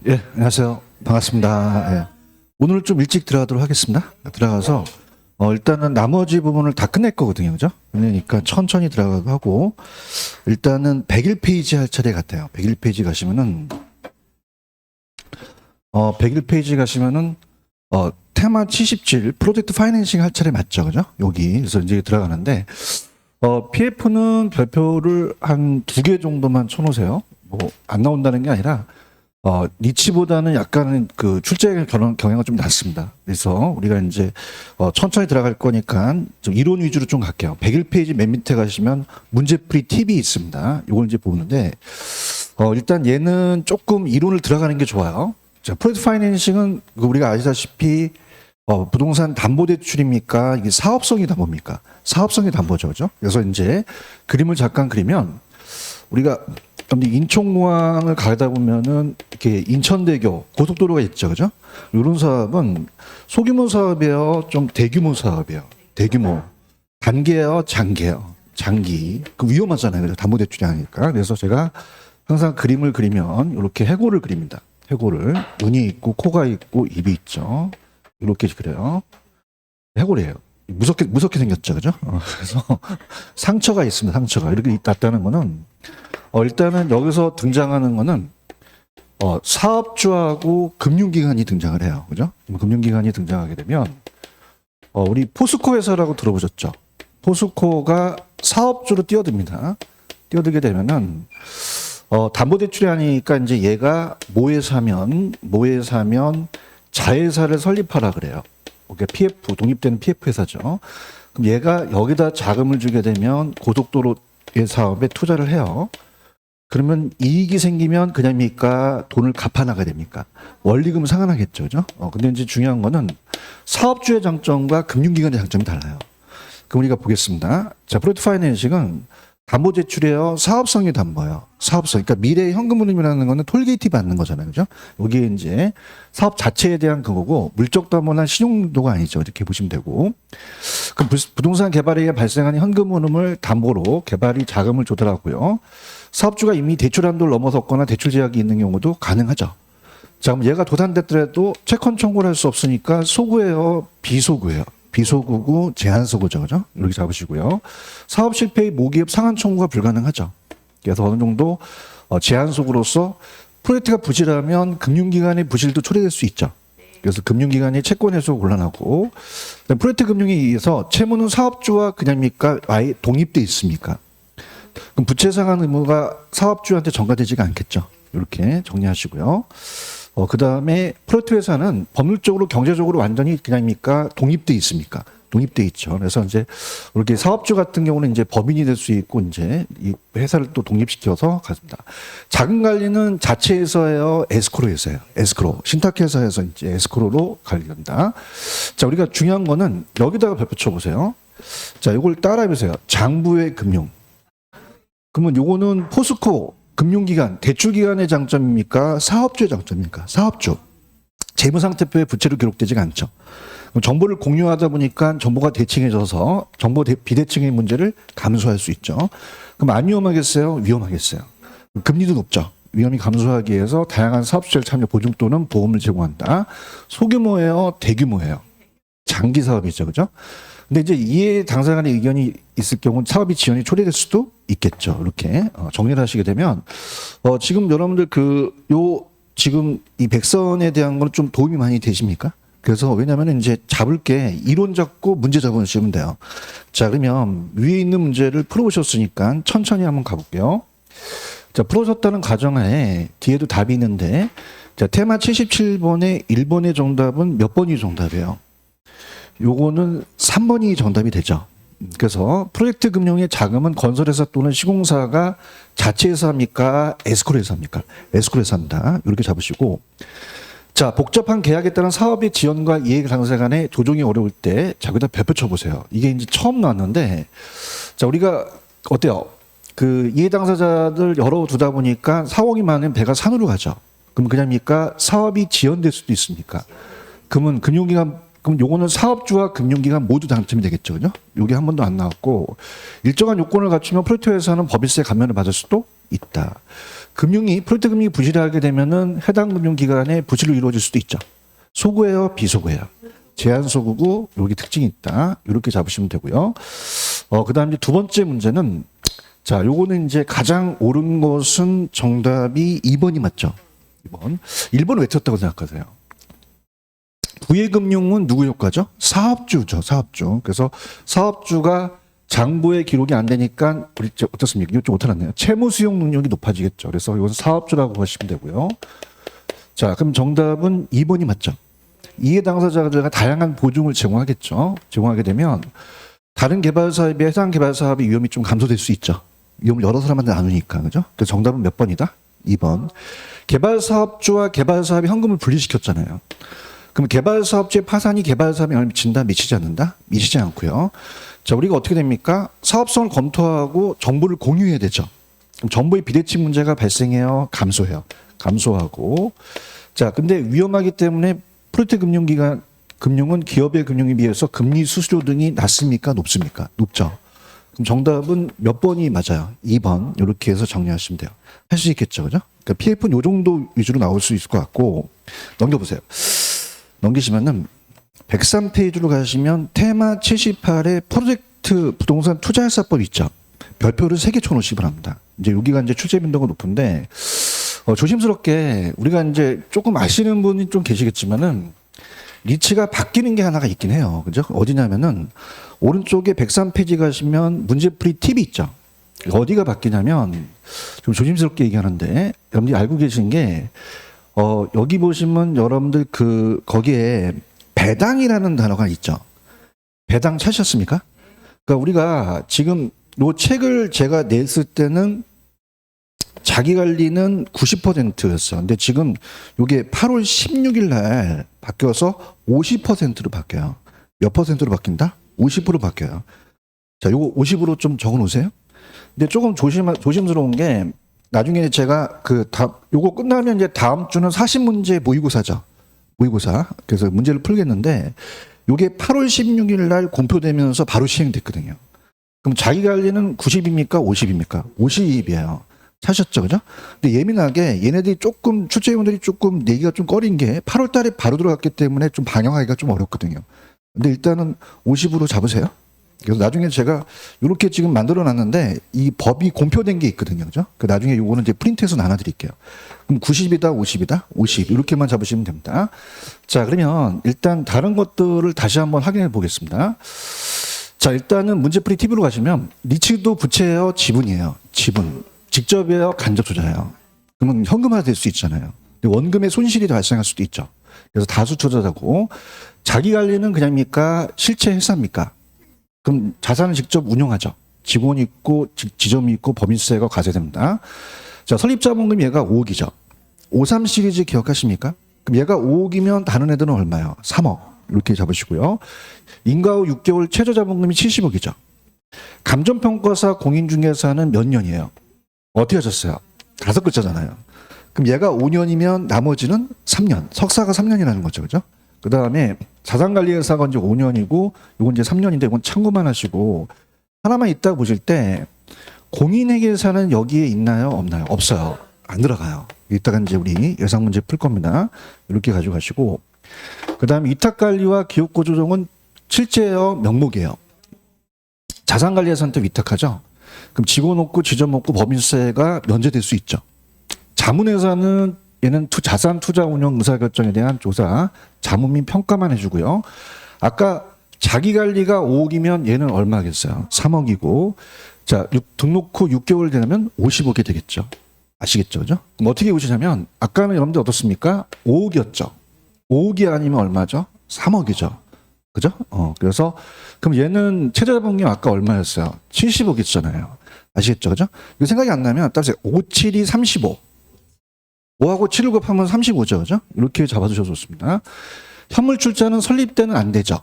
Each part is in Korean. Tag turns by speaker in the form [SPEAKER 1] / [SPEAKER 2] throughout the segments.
[SPEAKER 1] 예, 안녕하세요. 반갑습니다. 예. 오늘 좀 일찍 들어가도록 하겠습니다. 들어가서 일단은 나머지 부분을 다 끝낼 거거든요, 그죠? 그러니까 천천히 들어가고 하고 일단은 101페이지 할 차례 같아요. 101페이지 가시면은 101페이지 가시면은 테마 77 프로젝트 파이낸싱 할 차례 맞죠, 그죠? 여기 그래서 이제 들어가는데 PF는 별표를 한 2개 정도만 쳐놓으세요. 뭐 안 나온다는 게 아니라. 니치보다는 약간은 그 출제 경향은 좀 낮습니다. 그래서 우리가 이제 천천히 들어갈 거니까 좀 이론 위주로 좀 갈게요. 101페이지 맨 밑에 가시면 문제풀이 팁이 있습니다. 이걸 이제 보는데 일단 얘는 조금 이론을 들어가는 게 좋아요. 자, 프로젝트 파이낸싱은 우리가 아시다시피 부동산 담보대출입니까? 이게 사업성이 담보입니까? 사업성이 담보죠, 그죠? 그래서 이제 그림을 잠깐 그리면 우리가 인천공항을 가다 보면은 이렇게 인천대교 고속도로가 있죠, 그죠? 이런 사업은 소규모 사업이에요, 좀 대규모 사업이에요. 대규모, 단계요, 장기요, 장기. 그 위험하잖아요, 그죠? 담보대출이 아니니까. 그래서 제가 항상 그림을 그리면 이렇게 해골을 그립니다. 해골을 눈이 있고 코가 있고 입이 있죠. 이렇게 그려요. 해골이에요. 무섭게 생겼죠, 그죠? 그래서 상처가 있습니다. 상처가 이렇게 났다는 거는. 일단은 여기서 등장하는 거는 사업주하고 금융기관이 등장을 해요. 그죠? 금융기관이 등장하게 되면 우리 포스코 회사라고 들어보셨죠? 포스코가 사업주로 뛰어듭니다. 뛰어들게 되면은 담보대출이 아니니까 이제 얘가 뭐에 사면 자회사를 설립하라 그래요. 그게 PF 독립된 PF 회사죠. 그럼 얘가 여기다 자금을 주게 되면 고속도로의 사업에 투자를 해요. 그러면 이익이 생기면 그냥입니까? 돈을 갚아 나가야 됩니까? 원리금 상환하겠죠, 그죠? 근데 이제 중요한 거는 사업주의 장점과 금융기관의 장점이 달라요. 그럼 우리가 보겠습니다. 자, 프로젝트 파이낸싱은 담보대출이에요. 사업성이 담보예요. 사업성. 그러니까 미래의 현금 흐름이라는 거는 톨게이트 받는 거잖아요, 그죠? 여기에 이제 사업 자체에 대한 그거고 물적 담보나 신용도가 아니죠. 이렇게 보시면 되고. 그럼 부동산 개발에 의해 발생하는 현금 흐름을 담보로 개발이 자금을 조달하고요. 사업주가 이미 대출 한도를 넘어섰거나 대출 제약이 있는 경우도 가능하죠. 자, 그럼 얘가 도산됐더라도 채권 청구를 할 수 없으니까 소구예요, 비소구예요. 비소구고 제한소구죠, 그죠? 이렇게 잡으시고요. 사업 실패의 모기업 상환 청구가 불가능하죠. 그래서 어느 정도 제한소구로서 프로젝트가 부실하면 금융기관의 부실도 초래될 수 있죠. 그래서 금융기관이 채권 해소가 곤란하고, 프로젝트 금융에 의해서 채무는 사업주와 그냥입니까? 아예 독립돼 있습니까? 그럼 부채 상환 의무가 사업주한테 전가되지가 않겠죠. 이렇게 정리하시고요. 그 다음에 프로젝트 회사는 법률적으로 경제적으로 완전히 그냥입니까? 독립돼 있습니까? 독립돼 있죠. 그래서 이제 이렇게 사업주 같은 경우는 이제 법인이 될 수 있고 이제 이 회사를 또 독립시켜서 갔습니다. 자금 관리는 자체에서요, 에스크로에서요. 에스크로 신탁회사에서 이제 에스크로로 관리된다. 자, 우리가 중요한 거는 여기다가 별표 쳐보세요. 자, 이걸 따라해 보세요. 장부의 금융. 그러면 요거는 포스코 금융기관, 대출기관의 장점입니까? 사업주의 장점입니까? 사업주. 재무상태표에 부채로 기록되지가 않죠. 정보를 공유하다 보니까 정보가 대칭해져서 정보 비대칭의 문제를 감소할 수 있죠. 그럼 안 위험하겠어요? 위험하겠어요. 금리도 높죠. 위험이 감소하기 위해서 다양한 사업주의 참여 보증 또는 보험을 제공한다. 소규모예요? 대규모예요? 장기 사업이죠. 그죠? 근데 이제 이해 당사 간의 의견이 있을 경우 사업이 지연이 초래될 수도 있겠죠. 이렇게 정리를 하시게 되면 지금 여러분들 지금 이 백선에 대한 건 좀 도움이 많이 되십니까? 그래서 왜냐하면 이제 잡을 게 이론 잡고 문제 잡으시면 돼요. 자, 그러면 위에 있는 문제를 풀어보셨으니까 천천히 한번 가볼게요. 자, 풀어졌다는 가정하에 뒤에도 답이 있는데, 자, 테마 77번의 1번의 정답은 몇 번이 정답이에요? 요거는 3번이 정답이 되죠. 그래서 프로젝트 금융의 자금은 건설회사 또는 시공사가 자체에서 합니까? 에스크로에서 합니까? 에스크로에서 한다. 이렇게 잡으시고, 자, 복잡한 계약에 따른 사업의 지연과 이해 당사 간의 조정이 어려울 때, 자, 여기다 별표 쳐보세요. 이게 이제 처음 나왔는데, 자, 우리가 어때요? 그 이해 당사자들 열어두다 보니까 사옥이 많으면 배가 산으로 가죠. 그럼 그냥입니까? 사업이 지연될 수도 있습니까? 그러면 그럼 요거는 사업주와 금융기관 모두 당첨이 되겠죠. 그죠? 요게 한 번도 안 나왔고, 일정한 요건을 갖추면 프로젝트 회사는 법인세 감면을 받을 수도 있다. 금융이 프로젝트 금융이 부실하게 되면은 해당 금융기관의 부실로 이루어질 수도 있죠. 소구예요, 비소구예요. 제한 소구고 여기 특징이 있다. 이렇게 잡으시면 되고요. 그다음에 두 번째 문제는 자, 요거는 이제 가장 옳은 것은 정답이 2번이 맞죠. 2번. 1번 왜 틀렸다고 생각하세요? 부의금융은 누구 효과죠? 사업주죠. 사업주. 그래서 사업주가 장부의 기록이 안 되니까 우리 어떻습니까? 이거 좀 못해놨네요. 채무 수용 능력이 높아지겠죠. 그래서 이건 사업주라고 보시면 되고요. 자, 그럼 정답은 2번이 맞죠. 이해 당사자가 다양한 보증을 제공하겠죠. 제공하게 되면 다른 개발 사업에 해당 개발 사업의 위험이 좀 감소될 수 있죠. 위험을 여러 사람한테 나누니까, 그죠? 그래서 정답은 몇 번이다? 2번. 개발 사업주와 개발 사업이 현금을 분리시켰잖아요. 그럼 개발 사업주의 파산이 개발 사업에 영향을 미친다? 미치지 않는다? 미치지 않고요. 자, 우리가 어떻게 됩니까? 사업성을 검토하고 정보를 공유해야 되죠. 그럼 정보의 비대칭 문제가 발생해요? 감소해요? 감소하고. 자, 근데 위험하기 때문에 프로젝트 금융은 기업의 금융에 비해서 금리 수수료 등이 낮습니까? 높습니까? 높죠. 그럼 정답은 몇 번이 맞아요? 2번. 이렇게 해서 정리하시면 돼요. 할 수 있겠죠. 그죠? 그러니까 PF는 요 정도 위주로 나올 수 있을 것 같고, 넘겨보세요. 넘기시면은 103페이지로 가시면 테마 78의 프로젝트 부동산 투자할사법 있죠. 별표를 3개 쳐놓으시기 바랍니다. 이제 여기가 이제 출제 빈도가 높은데, 조심스럽게 우리가 이제 조금 아시는 분이 좀 계시겠지만은 리치가 바뀌는 게 하나가 있긴 해요. 그죠? 어디냐면은 오른쪽에 103페이지 가시면 문제풀이 팁이 있죠. 어디가 바뀌냐면 좀 조심스럽게 얘기하는데 여러분들이 알고 계신 게 여기 보시면 여러분들 거기에 배당이라는 단어가 있죠. 배당 찾으셨습니까? 그러니까 우리가 지금 이 책을 제가 냈을 때는 자기 관리는 90%였어. 근데 지금 이게 8월 16일 날 바뀌어서 50%로 바뀌어요. 몇 퍼센트로 바뀐다? 50%로 바뀌어요. 자, 요거 50으로 좀 적어 놓으세요. 근데 조금 조심스러운 게 나중에 제가 요거 끝나면 이제 다음 주는 40문제 모의고사죠. 모의고사. 그래서 문제를 풀겠는데 요게 8월 16일 날 공표되면서 바로 시행됐거든요. 그럼 자기 관리는 90입니까? 50입니까? 50이에요. 사셨죠, 그죠? 근데 예민하게 얘네들이 조금 출제위원들이 조금 내기가 좀 꺼린 게 8월 달에 바로 들어갔기 때문에 좀 반영하기가 좀 어렵거든요. 근데 일단은 50으로 잡으세요. 그래서 나중에 제가 이렇게 지금 만들어 놨는데 이 법이 공표된 게 있거든요. 그죠? 그 나중에 요거는 이제 프린트해서 나눠 드릴게요. 그럼 90이다, 50이다, 50 이렇게만 잡으시면 됩니다. 자, 그러면 일단 다른 것들을 다시 한번 확인해 보겠습니다. 자, 일단은 문제풀이 팁으로 가시면 리츠도 부채예요, 지분이에요. 지분. 직접이에요, 간접 투자예요. 그러면 현금화 될 수 있잖아요. 근데 원금의 손실이 발생할 수도 있죠. 그래서 다수 투자자고 자기 관리는 그냥입니까? 실체 회사입니까? 그럼 자산을 직접 운용하죠. 직원이 있고 지점이 있고 법인세가 과세됩니다. 자, 설립자본금 얘가 5억이죠. 53 시리즈 기억하십니까? 그럼 얘가 5억이면 다른 애들은 얼마예요? 3억. 이렇게 잡으시고요. 인가 후 6개월 최저자본금이 70억이죠. 감정평가사 공인중개사는 몇 년이에요? 어떻게 하셨어요? 5글자잖아요. 그럼 얘가 5년이면 나머지는 3년. 석사가 3년이라는 거죠. 그죠? 그 다음에 자산관리회사가 이제 5년이고, 이건 이제 3년인데, 이건 참고만 하시고, 하나만 있다고 보실 때, 공인회계사는 여기에 있나요? 없나요? 없어요. 안 들어가요. 이따가 이제 우리 예상 문제 풀 겁니다. 이렇게 가져가시고, 그 다음에 위탁관리와 기업구조조정은 실제예요? 명목이에요? 자산관리회사한테 위탁하죠? 그럼 직원 없고 지점 없고 법인세가 면제될 수 있죠. 자문회사는 얘는 자산 투자 운영 의사결정에 대한 조사, 자문 및 평가만 해주고요. 아까 자기 관리가 5억이면 얘는 얼마겠어요? 3억이고, 자, 등록 후 6개월 되면 50억이 되겠죠. 아시겠죠? 그죠? 그럼 어떻게 보시냐면, 아까는 여러분들 어떻습니까? 5억이었죠. 5억이 아니면 얼마죠? 3억이죠. 그죠? 그래서, 그럼 얘는 최저자본금 아까 얼마였어요? 70억이었잖아요. 아시겠죠? 그죠? 이거 생각이 안 나면, 따라서 5, 7이 35. 5하고 7을 곱하면 35죠. 그죠? 이렇게 잡아주셔도 좋습니다. 현물 출자는 설립 때는 안 되죠.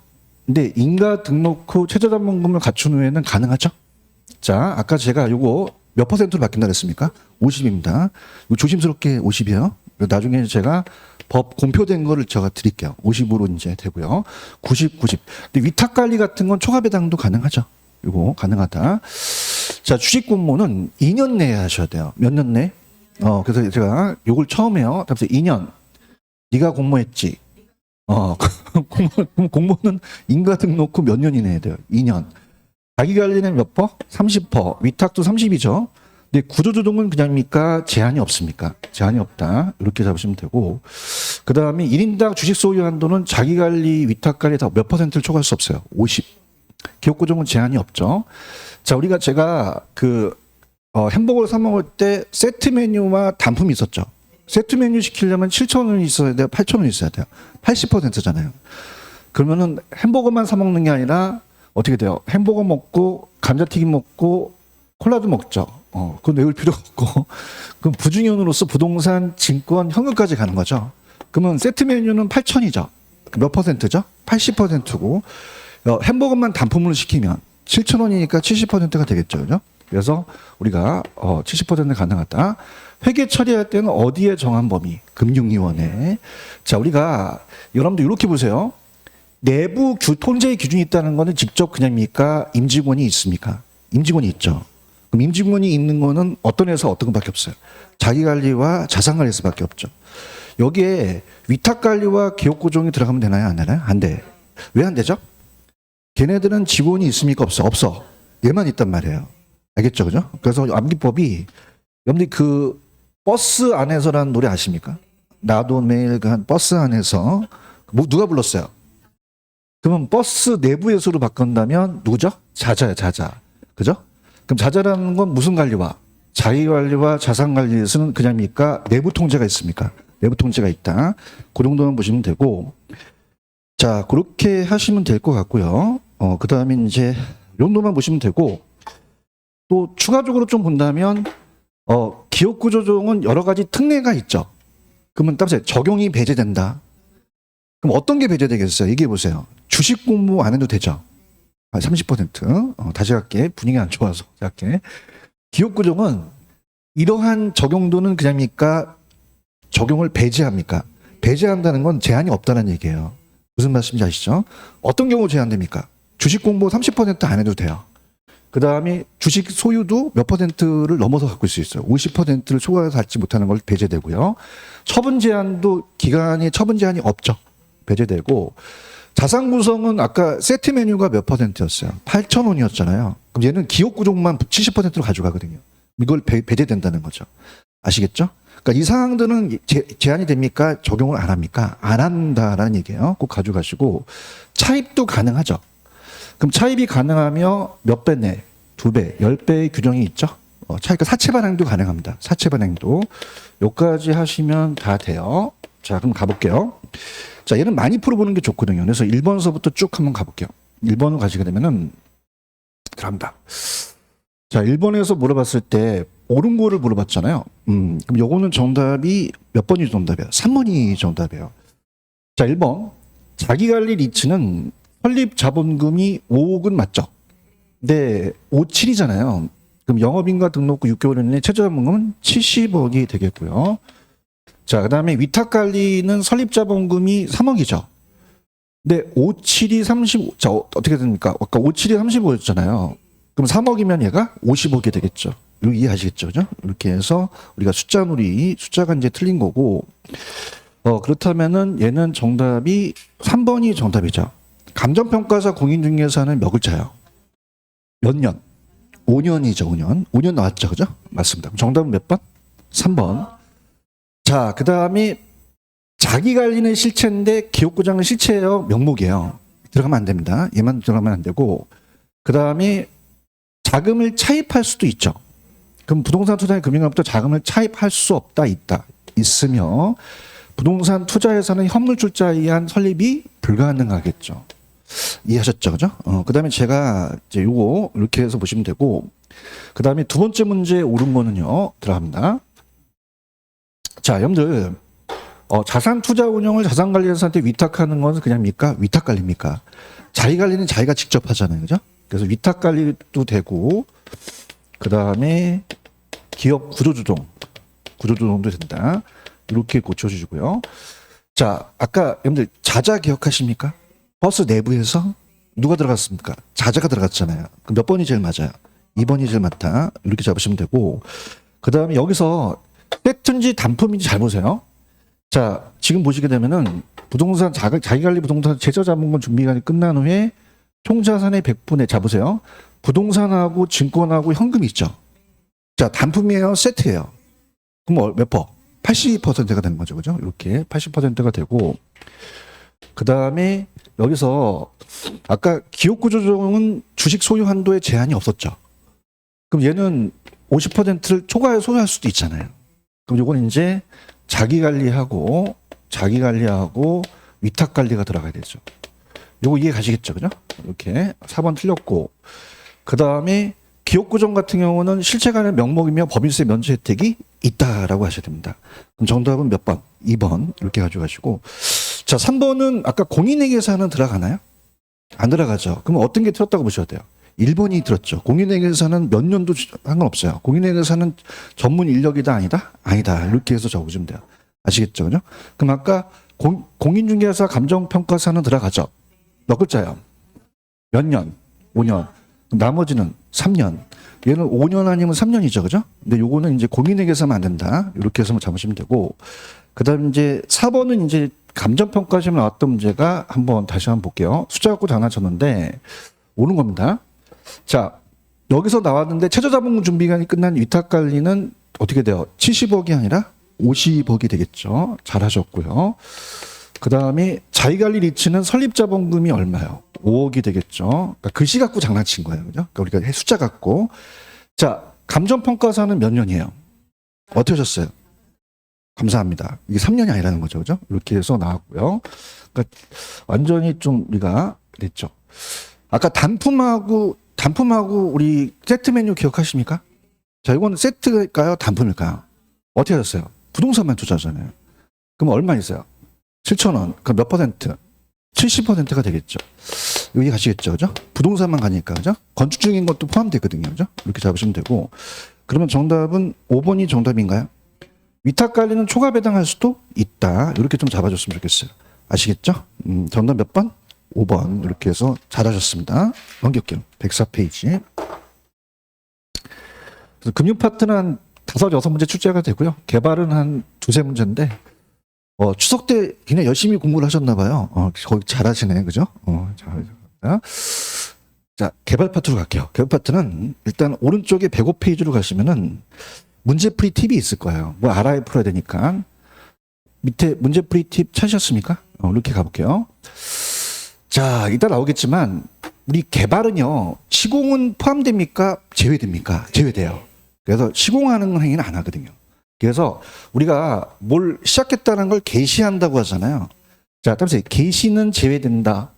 [SPEAKER 1] 근데 인가 등록 후 최저자본금을 갖춘 후에는 가능하죠? 자, 아까 제가 요거 몇 퍼센트로 바뀐다 그랬습니까? 50입니다. 이거 조심스럽게 50이에요. 나중에 제가 법 공표된 거를 제가 드릴게요. 50으로 이제 되고요. 90, 90. 근데 위탁 관리 같은 건 초과 배당도 가능하죠. 이거 가능하다. 자, 주식 공모는 2년 내에 하셔야 돼요. 몇 년 내? 그래서 제가 요걸 처음 해요. 그래서 2년. 네가 공모했지. 공모는 인가등록 후 몇 년이 내야 돼요? 2년. 자기관리는 몇 퍼? 30%. 위탁도 30이죠. 근데 구조조정은 그냥입니까? 제한이 없습니까? 제한이 없다. 이렇게 잡으시면 되고. 그 다음에 1인당 주식 소유 한도는 자기관리, 위탁관리 다 몇 퍼센트를 초과할 수 없어요. 50. 기업구조정은 제한이 없죠. 자, 제가 햄버거를 사 먹을 때 세트 메뉴와 단품이 있었죠. 세트 메뉴 시키려면 7,000원이 있어야 돼요? 8,000원이 있어야 돼요? 80%잖아요. 그러면은 햄버거만 사 먹는 게 아니라 어떻게 돼요? 햄버거 먹고 감자튀김 먹고 콜라도 먹죠. 그건 외울 필요가 없고. 그럼 부중연으로서 부동산, 증권, 현금까지 가는 거죠. 그러면 세트 메뉴는 8,000이죠. 몇 퍼센트죠? 80%고. 햄버거만 단품으로 시키면 7,000원이니까 70%가 되겠죠. 그죠? 그래서 우리가 70% 가능하다. 회계 처리할 때는 어디에 정한 범위? 금융위원회. 자, 우리가 여러분들 이렇게 보세요. 내부 통제의 기준이 있다는 거는 직접 그냥입니까? 임직원이 있습니까? 임직원이 있죠. 그럼 임직원이 있는 거는 어떤 회사 어떤 것밖에 없어요. 자기관리와 자산관리에서밖에 없죠. 여기에 위탁관리와 기업구조정이 들어가면 되나요? 안 되나요? 안 돼. 왜 안 되죠? 걔네들은 직원이 있습니까? 없어. 얘만 있단 말이에요. 알겠죠? 그죠? 그래서 암기법이 여러분들 버스 안에서라는 노래 아십니까? 나도 매일 간 버스 안에서 누가 불렀어요? 그러면 버스 내부에서로 바꾼다면 누구죠? 자자야, 자자. 그죠? 그럼 자자라는 건 무슨 관리와? 자기관리와 자산관리에서는 그냥입니까? 내부 통제가 있습니까? 내부 통제가 있다. 그 정도만 보시면 되고. 자, 그렇게 하시면 될 것 같고요. 그 다음에 이제 이 정도만 보시면 되고. 또 추가적으로 좀 본다면 기업구조조정은 여러 가지 특례가 있죠. 그러면 따라서 적용이 배제된다. 그럼 어떤 게 배제되겠어요? 얘기해 보세요. 주식 공모 안 해도 되죠. 30%. 다시 할게. 분위기 안 좋아서 할게. 기업구조정은 이러한 적용도는 그냥입니까? 적용을 배제합니까? 배제한다는 건 제한이 없다는 얘기예요. 무슨 말씀인지 아시죠? 어떤 경우 제한됩니까? 주식 공모 30%안 해도 돼요. 그 다음에 주식 소유도 몇 퍼센트를 넘어서 갖고 있을 수 있어요. 50%를 초과해서 갖지 못하는 걸 배제되고요. 처분 제한도 기간이 처분 제한이 없죠. 배제되고 자산 구성은 아까 세트 메뉴가 몇 퍼센트였어요? 8,000원이었잖아요. 그럼 얘는 기업 구조만 70%로 가져가거든요. 이걸 배제된다는 거죠. 아시겠죠? 그러니까 이 상황들은 제한이 됩니까? 적용을 안 합니까? 안 한다라는 얘기예요. 꼭 가져가시고 차입도 가능하죠. 그럼 차입이 가능하며 몇 배 내? 2배, 10배의 규정이 있죠. 차입과 사채 반행도 가능합니다. 사채 반행도. 요까지 하시면 다 돼요. 자, 그럼 가볼게요. 자, 얘는 많이 풀어보는 게 좋거든요. 그래서 1번서부터 쭉 한번 가볼게요. 1번을 가시게 되면은 들어갑니다. 자, 1번에서 물어봤을 때 옳은 거를 물어봤잖아요. 그럼 요거는 정답이 몇 번이 정답이에요? 3번이 정답이에요. 자, 1번. 자기관리 리츠는 설립 자본금이 5억은 맞죠? 네, 57이잖아요. 그럼 영업인가 등록 후 6개월 이내 최저 자본금은 70억이 되겠고요. 자, 그 다음에 위탁관리는 설립 자본금이 3억이죠. 근데 57이 35, 자, 어떻게 됩니까? 아까 57이 35였잖아요. 그럼 3억이면 얘가 50억이 되겠죠. 이거 이해하시겠죠? 그죠? 이렇게 해서 우리가 숫자가 이제 틀린 거고, 그렇다면은 얘는 정답이 3번이 정답이죠. 감정평가사 공인중개사는 몇 글자요? 몇 년? 5년이죠, 5년. 5년 나왔죠, 그죠? 맞습니다. 정답은 몇 번? 3번. 자, 그 다음에 자기관리는 실체인데 기업구조정은 실체예요? 명목이에요. 들어가면 안 됩니다. 얘만 들어가면 안 되고. 그 다음에 자금을 차입할 수도 있죠. 그럼 부동산 투자의 금융업부터 자금을 차입할 수 없다, 있다. 있으며 부동산 투자에서는 현물출자에 의한 설립이 불가능하겠죠. 이해하셨죠? 그죠? 그 다음에 제가 이제 요거 이렇게 해서 보시면 되고, 그 다음에 두 번째 문제에 옳은 거는요, 들어갑니다. 자, 여러분들, 자산 투자 운영을 자산관리사한테 위탁하는 것은 그냥입니까? 위탁관리입니까? 자기관리는 자기가 직접 하잖아요. 그죠? 그래서 위탁관리도 되고, 그 다음에 기업 구조조정도 된다. 이렇게 고쳐주시고요. 자, 아까 여러분들 자자 기억하십니까? 버스 내부에서 누가 들어갔습니까? 자자가 들어갔잖아요. 그럼 몇 번이 제일 맞아요? 2번이 제일 맞다. 이렇게 잡으시면 되고, 그 다음에 여기서 세트인지 단품인지 잘 보세요. 자, 지금 보시게 되면은 부동산 자기관리 부동산 최저자본금 준비기간이 끝난 후에 총자산의 100분의 자 보세요. 부동산하고 증권하고 현금이 있죠. 자, 단품이에요, 세트예요. 그럼 몇 퍼? 80%가 되는 거죠, 그죠? 이렇게 80%가 되고, 그 다음에 여기서 아까 기업구조조정은 주식 소유 한도에 제한이 없었죠. 그럼 얘는 50%를 초과해 소유할 수도 있잖아요. 그럼 요건 이제 자기 관리하고 위탁 관리가 들어가야 되죠. 요거 이해 가시겠죠, 그죠? 이렇게 4번 틀렸고, 그 다음에 기업구정 같은 경우는 실체간의 명목이며 법인세 면제 혜택이 있다라고 하셔야 됩니다. 그럼 정답은 몇 번? 2번 이렇게 가져가시고, 자 3번은 아까 공인의 계산은 들어가나요? 안 들어가죠. 그럼 어떤 게 틀었다고 보셔야 돼요? 1번이 들었죠. 공인의 계산은 몇 년도 상관없어요. 공인의 계산은 전문 인력이다 아니다? 아니다. 이렇게 해서 적으시면 돼요. 아시겠죠? 그죠? 그럼 아까 공인중개사 감정평가사는 들어가죠. 몇 글자예요? 몇 년? 5년. 나머지는 3년. 얘는 5년 아니면 3년이죠. 그죠? 근데 요거는 이제 공인의 계산은 안 된다. 이렇게 해서 잡으시면 되고. 그 다음 이제 4번은 이제 감정평가 시험에 나왔던 문제가 다시 한번 볼게요. 숫자 갖고 장난쳤는데 오는 겁니다. 자, 여기서 나왔는데 최저자본금 준비기간이 끝난 위탁관리는 어떻게 돼요? 70억이 아니라 50억이 되겠죠. 잘하셨고요. 그 다음에 자기관리 리츠는 설립자본금이 얼마요? 5억이 되겠죠. 그러니까 글씨 갖고 장난친 거예요. 그죠? 그러니까 우리가 숫자 갖고. 자, 감정평가사는 몇 년이에요? 어떻게 하셨어요? 감사합니다. 이게 3년이 아니라는 거죠. 그죠? 이렇게 해서 나왔고요. 그러니까 완전히 좀 우리가 됐죠. 아까 단품하고 우리 세트 메뉴 기억하십니까? 자, 이거는 세트일까요? 단품일까요? 어떻게 하셨어요? 부동산만 투자하잖아요. 그럼 얼마 있어요? 7,000원. 그럼 몇 퍼센트? 70%가 되겠죠. 여기 가시겠죠. 그죠? 부동산만 가니까. 그죠? 건축 중인 것도 포함되거든요. 그죠? 이렇게 잡으시면 되고. 그러면 정답은 5번이 정답인가요? 위탁 관리는 초과 배당할 수도 있다. 이렇게 좀 잡아줬으면 좋겠어요. 아시겠죠? 정답 몇 번? 5번. 이렇게 해서 잘하셨습니다. 넘길게요. 104페이지. 그래서 금융 파트는 한 5, 6문제 출제가 되고요. 개발은 한 2, 3문제인데, 추석 때 굉장히 열심히 공부를 하셨나 봐요. 거기 잘하시네. 그죠? 잘하셨습니다. 자, 개발 파트로 갈게요. 개발 파트는 일단 오른쪽에 105페이지로 가시면은 문제풀이 팁이 있을 거예요. 뭐 알아야 풀어야 되니까. 밑에 문제풀이 팁 찾으셨습니까? 이렇게 가볼게요. 자, 이따 나오겠지만 우리 개발은요. 시공은 포함됩니까? 제외됩니까? 제외돼요. 그래서 시공하는 행위는 안 하거든요. 그래서 우리가 뭘 시작했다는 걸 개시한다고 하잖아요. 자, 따라서 개시는 제외된다.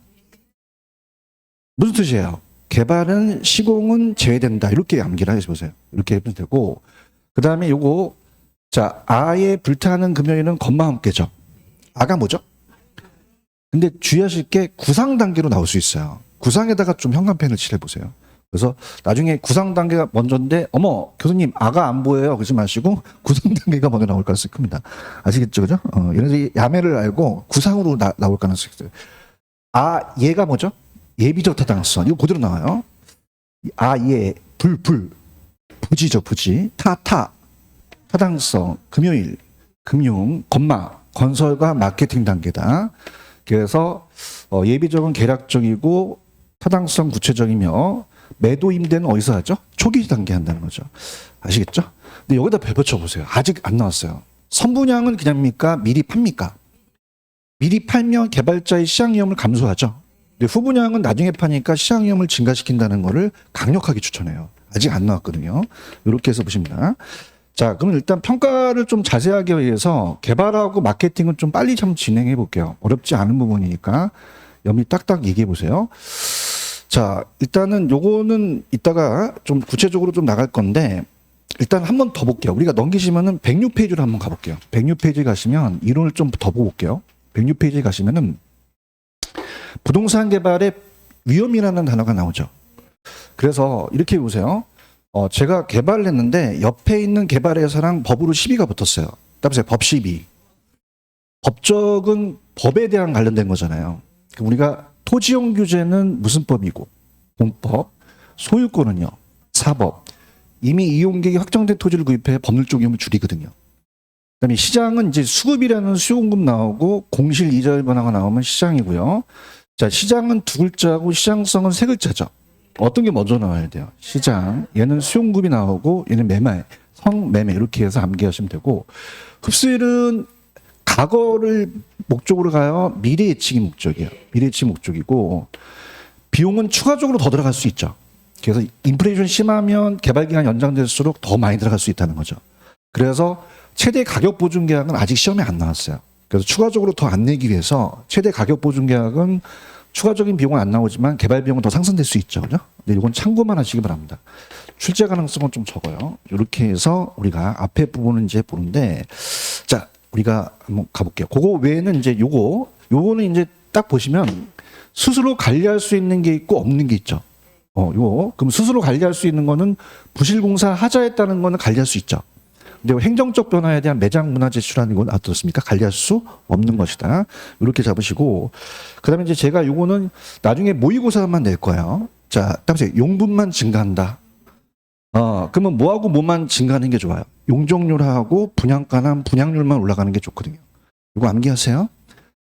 [SPEAKER 1] 무슨 뜻이에요? 개발은 시공은 제외된다. 이렇게 암기를 해보세요. 이렇게 해보면 되고, 그 다음에 요거, 자, 아예 불타는 금요일은 것만 함께죠. 아가 뭐죠? 근데 주의하실 게 구상 단계로 나올 수 있어요. 구상에다가 좀 현관펜을 칠해보세요. 그래서 나중에 구상 단계가 먼저인데, 어머, 교수님, 아가 안 보여요. 그러지 마시고, 구상 단계가 먼저 나올 가능성이 큽니다. 아시겠죠? 그죠? 얘네들이 야매를 알고 구상으로 나올 가능성이 있어요. 아, 얘가 뭐죠? 예비적 타당성. 이거 그대로 나와요. 아, 예, 부지죠, 부지. 타당성, 금요일, 금융, 건설과 마케팅 단계다. 그래서 예비적은 계략적이고 타당성 구체적이며 매도 임대는 어디서 하죠? 초기 단계 한다는 거죠. 아시겠죠? 근데 여기다 펼쳐 보세요. 아직 안 나왔어요. 선분양은 그냥입니까? 미리 팝니까? 미리 팔면 개발자의 시장 위험을 감소하죠. 근데 후분양은 나중에 파니까 시장 위험을 증가시킨다는 거를 강력하게 추천해요. 아직 안 나왔거든요. 이렇게 해서 보십니다. 자, 그럼 일단 평가를 좀 자세하게 위해서 개발하고 마케팅은 좀 빨리 좀 진행해 볼게요. 어렵지 않은 부분이니까 염리 딱딱 얘기해 보세요. 자, 일단은 요거는 이따가 좀 구체적으로 좀 나갈 건데 일단 한 번 더 볼게요. 우리가 넘기시면은 106페이지로 한번 가볼게요. 106페이지 가시면 이론을 좀 더 볼게요. 106페이지 가시면은 부동산 개발의 위험이라는 단어가 나오죠. 그래서 이렇게 보세요. 제가 개발을 했는데 옆에 있는 개발회사랑 법으로 시비가 붙었어요. 따라서 법 시비. 법적은 법에 대한 관련된 거잖아요. 그럼 우리가 토지용 규제는 무슨 법이고 공법, 소유권은요 사법. 이미 이용객이 확정된 토지를 구입해 법률적 위험을 줄이거든요. 그다음에 시장은 이제 수급이라는 수요 공급 나오고 공실 이자율 변화가 나오면 시장이고요. 자, 시장은 두 글자고 시장성은 세 글자죠. 어떤 게 먼저 나와야 돼요? 시장. 얘는 수요 공급이 나오고 얘는 매매, 성매매 이렇게 해서 암기하시면 되고 흡수율은 과거를 목적으로 가요. 미래 예측이 목적이에요. 미래 예측이 목적이고 비용은 추가적으로 더 들어갈 수 있죠. 그래서 인플레이션 심하면 개발 기간 연장될수록 더 많이 들어갈 수 있다는 거죠. 그래서 최대 가격 보증 계약은 아직 시험에 안 나왔어요. 그래서 추가적으로 더 안 내기 위해서 최대 가격 보증 계약은 추가적인 비용은 안 나오지만 개발 비용은 더 상승될 수 있죠. 그죠? 근데 이건 참고만 하시기 바랍니다. 출제 가능성은 좀 적어요. 이렇게 해서 우리가 앞에 부분은 이제 보는데 자, 우리가 한번 가볼게요. 그거 외에는 이제 요거는 이제 딱 보시면 스스로 관리할 수 있는 게 있고 없는 게 있죠. 요거. 그럼 스스로 관리할 수 있는 거는 부실공사 하자에 따른 거는 관리할 수 있죠. 근데 행정적 변화에 대한 매장 문화 제출하는 건 어떻습니까? 관리할 수 없는 것이다. 이렇게 잡으시고 그다음에 이제 제가 요거는 나중에 모의고사만 낼 거예요. 자, 다음에 용분만 증가한다. 그러면 뭐하고 뭐만 증가하는 게 좋아요? 용적률하고 분양가나 분양률만 올라가는 게 좋거든요. 이거 암기하세요.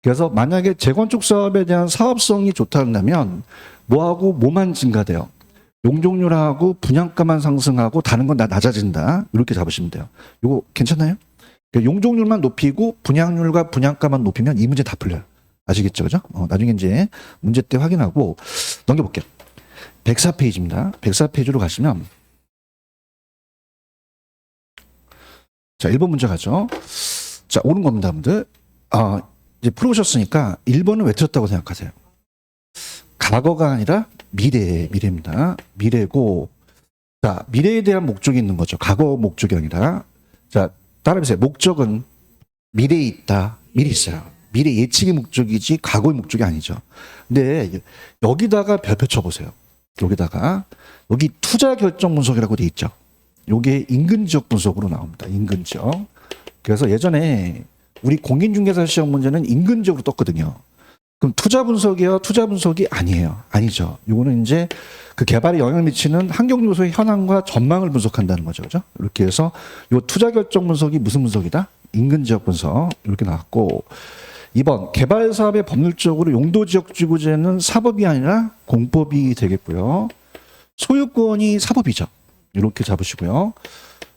[SPEAKER 1] 그래서 만약에 재건축 사업에 대한 사업성이 좋다면 뭐하고 뭐만 증가돼요? 용적률하고 분양가만 상승하고 다른 건 다 낮아진다. 이렇게 잡으시면 돼요. 이거 괜찮나요? 용적률만 높이고 분양률과 분양가만 높이면 이 문제 다 풀려요. 아시겠죠? 그죠? 나중에 이제 문제 때 확인하고 넘겨볼게요. 104페이지입니다. 104페이지로 가시면 자, 1번 문제 가죠. 자, 옳은 겁니다, 여러분들. 이제 풀어보셨으니까 1번은 왜 틀렸다고 생각하세요? 과거가 아니라 미래입니다. 미래고, 자, 미래에 대한 목적이 있는 거죠. 과거 목적이 아니라. 자, 따라해보세요. 목적은 미래에 있다. 미래 있어요. 미래 예측의 목적이지 과거의 목적이 아니죠. 근데 여기다가 별표 쳐보세요. 여기 투자 결정 분석이라고 돼 있죠. 요게 인근 지역 분석으로 나옵니다. 인근 지역. 그래서 예전에 우리 공인중개사 시험 문제는 인근 지역으로 떴거든요. 그럼 투자 분석이요? 투자 분석이 아니에요. 아니죠. 요거는 이제 그 개발에 영향을 미치는 환경 요소의 현황과 전망을 분석한다는 거죠. 그죠? 이렇게 해서 요 투자 결정 분석이 무슨 분석이다? 인근 지역 분석. 이렇게 나왔고 2번 개발 사업의 법률적으로 용도 지역 지구제는 사법이 아니라 공법이 되겠고요. 소유권이 사법이죠. 이렇게 잡으시고요.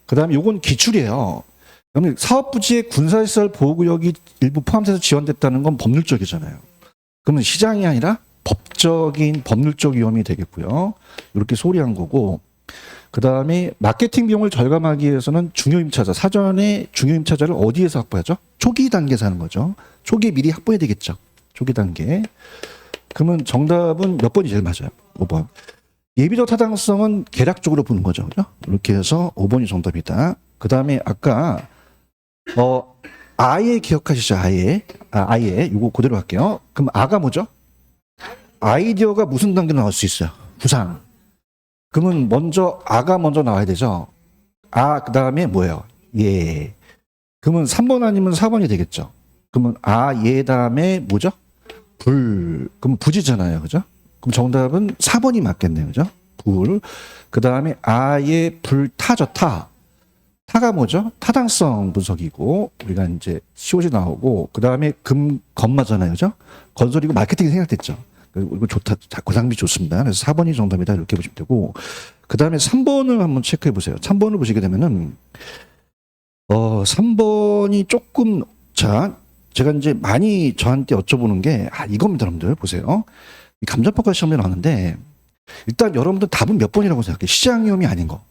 [SPEAKER 1] 그다음에 요건 기출이에요. 그러면 사업 부지의 군사시설 보호구역이 일부 포함돼서 지원됐다는 건 법률적이잖아요. 그러면 시장이 아니라 법적인 법률적 위험이 되겠고요. 이렇게 소리한 거고. 그다음에 마케팅 비용을 절감하기 위해서는 중요임차자, 사전에 중요임차자를 어디에서 확보하죠? 초기 단계에서 하는 거죠. 초기에 미리 확보해야 되겠죠. 초기 단계. 그러면 정답은 몇 번이 제일 맞아요? 5번. 예비적 타당성은 계략적으로 보는 거죠. 그죠? 이렇게 해서 5번이 정답이다. 그 다음에 아까, 아예 기억하시죠? 아예. 이거 그대로 할게요. 그럼 아가 뭐죠? 아이디어가 무슨 단계로 나올 수 있어요? 구상. 그러면 아가 먼저 나와야 되죠? 그 다음에 뭐예요? 예. 그러면 3번 아니면 4번이 되겠죠? 그러면 예 다음에 뭐죠? 그럼 부지잖아요. 그죠? 그럼 정답은 4번이 맞겠네요. 그죠? 그 다음에 아예 타죠. 타가 뭐죠? 타당성 분석이고, 우리가 이제 COG 나오고, 그 다음에 건마잖아요. 그죠? 건설이고 마케팅이 생각됐죠. 이거 좋다. 고상비 좋습니다. 그래서 4번이 정답이다. 이렇게 보시면 되고, 그 다음에 3번을 한번 체크해 보세요. 3번을 보시게 되면은, 3번이 조금, 제가 이제 많이 저한테 여쭤보는 게, 이겁니다. 여러분들. 보세요. 감정평가 시험에 나왔는데, 일단 여러분들 답은 몇 번이라고 생각해요? 시장 위험이 아닌 거.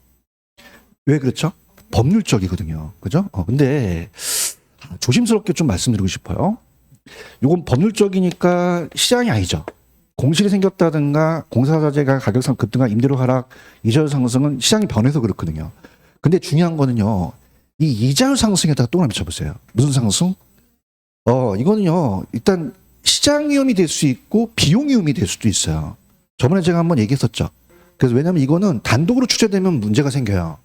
[SPEAKER 1] 왜 그렇죠? 법률적이거든요. 그죠? 근데 조심스럽게 좀 말씀드리고 싶어요. 이건 법률적이니까 시장이 아니죠. 공실이 생겼다든가 공사자재가 가격상 급등과 임대료 하락, 이자율 상승은 시장이 변해서 그렇거든요. 근데 중요한 거는요. 이 이자율 상승에다가 동그라미 쳐보세요. 무슨 상승? 이거는요. 일단 시장 위험이 될 수 있고 비용 위험이 될 수도 있어요. 저번에 제가 한번 얘기했었죠. 그래서 왜냐하면 이거는 단독으로 추재되면 문제가 생겨요.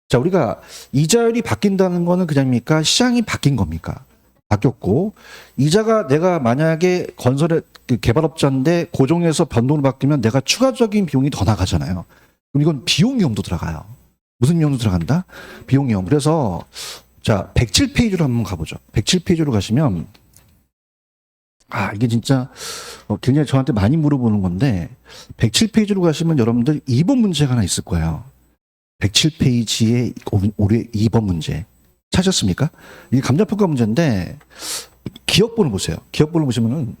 [SPEAKER 1] 자, 우리가 이자율이 바뀐다는 거는 그냥입니까? 시장이 바뀐 겁니까? 바뀌었고, 이자가 내가 만약에 건설의 개발업자인데 고정해서 변동으로 바뀌면 내가 추가적인 비용이 더 나가잖아요. 그럼 이건 비용 위험도 들어가요. 무슨 위험도 들어간다? 비용 위험. 그래서 자, 107페이지로 한번 가보죠. 107페이지로 가시면, 이게 진짜 굉장히 저한테 많이 물어보는 건데, 107페이지로 가시면 여러분들 2번 문제가 하나 있을 거예요. 107페이지에 올해 2번 문제. 찾았습니까? 이게 감자평가 문제인데, 기억번호 보세요. 기억번호 보시면은,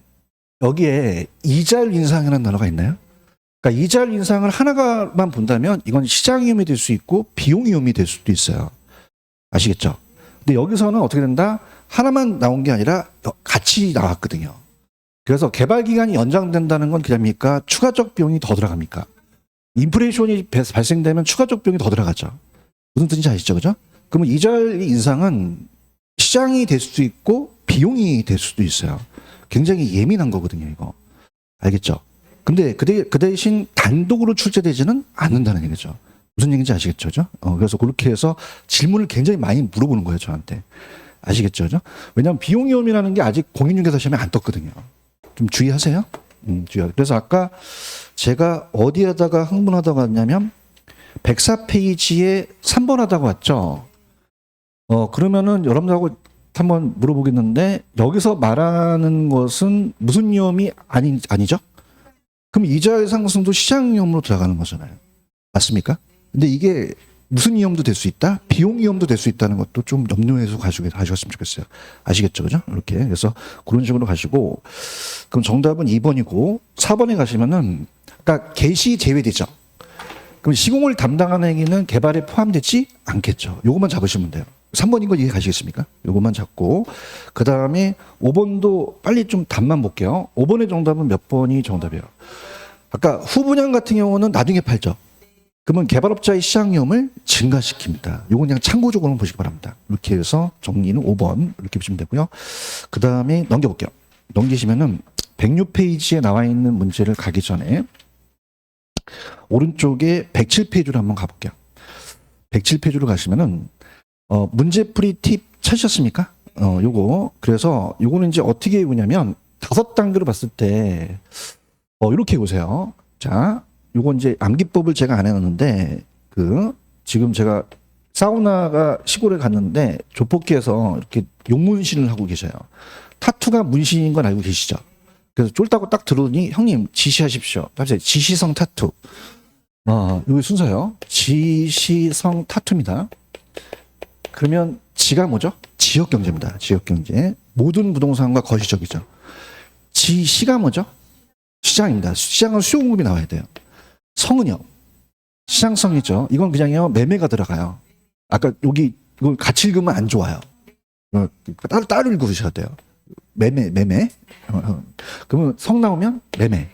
[SPEAKER 1] 여기에 이자율 인상이라는 단어가 있나요? 그러니까 이자율 인상을 하나만 본다면, 이건 시장 위험이 될 수 있고, 비용 위험이 될 수도 있어요. 아시겠죠? 근데 여기서는 어떻게 된다? 하나만 나온 게 아니라 같이 나왔거든요. 그래서 개발 기간이 연장된다는 건 그냥입니까? 추가적 비용이 더 들어갑니까? 인플레이션이 발생되면 추가적 비용이 더 들어가죠. 무슨 뜻인지 아시죠? 그죠? 그러면 이자율 인상은 시장이 될 수도 있고 비용이 될 수도 있어요. 굉장히 예민한 거거든요, 이거. 알겠죠? 근데 그 대신 단독으로 출제되지는 않는다는 얘기죠. 무슨 얘기인지 아시겠죠? 그죠? 그래서 그렇게 해서 질문을 굉장히 많이 물어보는 거예요, 저한테. 아시겠죠? 그죠? 왜냐하면 비용 위험이라는 게 아직 공인중개사 시험에 안 떴거든요. 좀 주의하세요. 주의하세요. 그래서 아까 제가 어디에다가 흥분하다고 왔냐면 104페이지에 3번 하다고 왔죠. 그러면은 여러분들하고 한번 물어보겠는데 여기서 말하는 것은 무슨 위험이 아니죠? 그럼 이자의 상승도 시장 위험으로 들어가는 거잖아요. 맞습니까? 근데 이게 무슨 위험도 될 수 있다? 비용 위험도 될 수 있다는 것도 좀 염려해서 가셨으면 좋겠어요. 아시겠죠? 그죠? 이렇게. 그래서 그런 식으로 가시고, 그럼 정답은 2번이고, 4번에 가시면은, 그러니까 개시 제외되죠. 그럼 시공을 담당하는 행위는 개발에 포함되지 않겠죠. 요것만 잡으시면 돼요. 3번인 거 이해 가시겠습니까? 요것만 잡고, 그 다음에 5번도 빨리 좀 답만 볼게요. 5번의 정답은 몇 번이 정답이에요? 아까 후분양 같은 경우는 나중에 팔죠. 그러면 개발업자의 시장 위험을 증가시킵니다. 요건 그냥 참고적으로 보시기 바랍니다. 이렇게 해서 정리는 5번 이렇게 보시면 되고요. 그 다음에 넘겨볼게요. 넘기시면은 106페이지에 나와 있는 문제를 가기 전에 오른쪽에 107페이지로 한번 가볼게요. 107페이지로 가시면은 문제풀이 팁 찾으셨습니까? 요거 그래서 요거는 이제 어떻게 보냐면 5단계로 봤을 때 이렇게 보세요. 자. 요건 이제 암기법을 제가 안 해놨는데 지금 제가 사우나가 시골에 갔는데 조폭기에서 이렇게 용문신을 하고 계셔요. 타투가 문신인 건 알고 계시죠? 그래서 쫄다고 딱 들어오니 형님 지시하십시오. 갑자기 지시성 타투. 여기 순서요. 지시성 타투입니다. 그러면 지가 뭐죠? 지역경제입니다. 지역경제. 모든 부동산과 거시적이죠. 지시가 뭐죠? 시장입니다. 시장은 수요 공급이 나와야 돼요. 성은요. 시장성이죠. 이건 그냥요 매매가 들어가요. 아까 여기 이걸 같이 읽으면 안 좋아요. 따로 읽으셔야 돼요. 매매. 그러면 성 나오면 매매.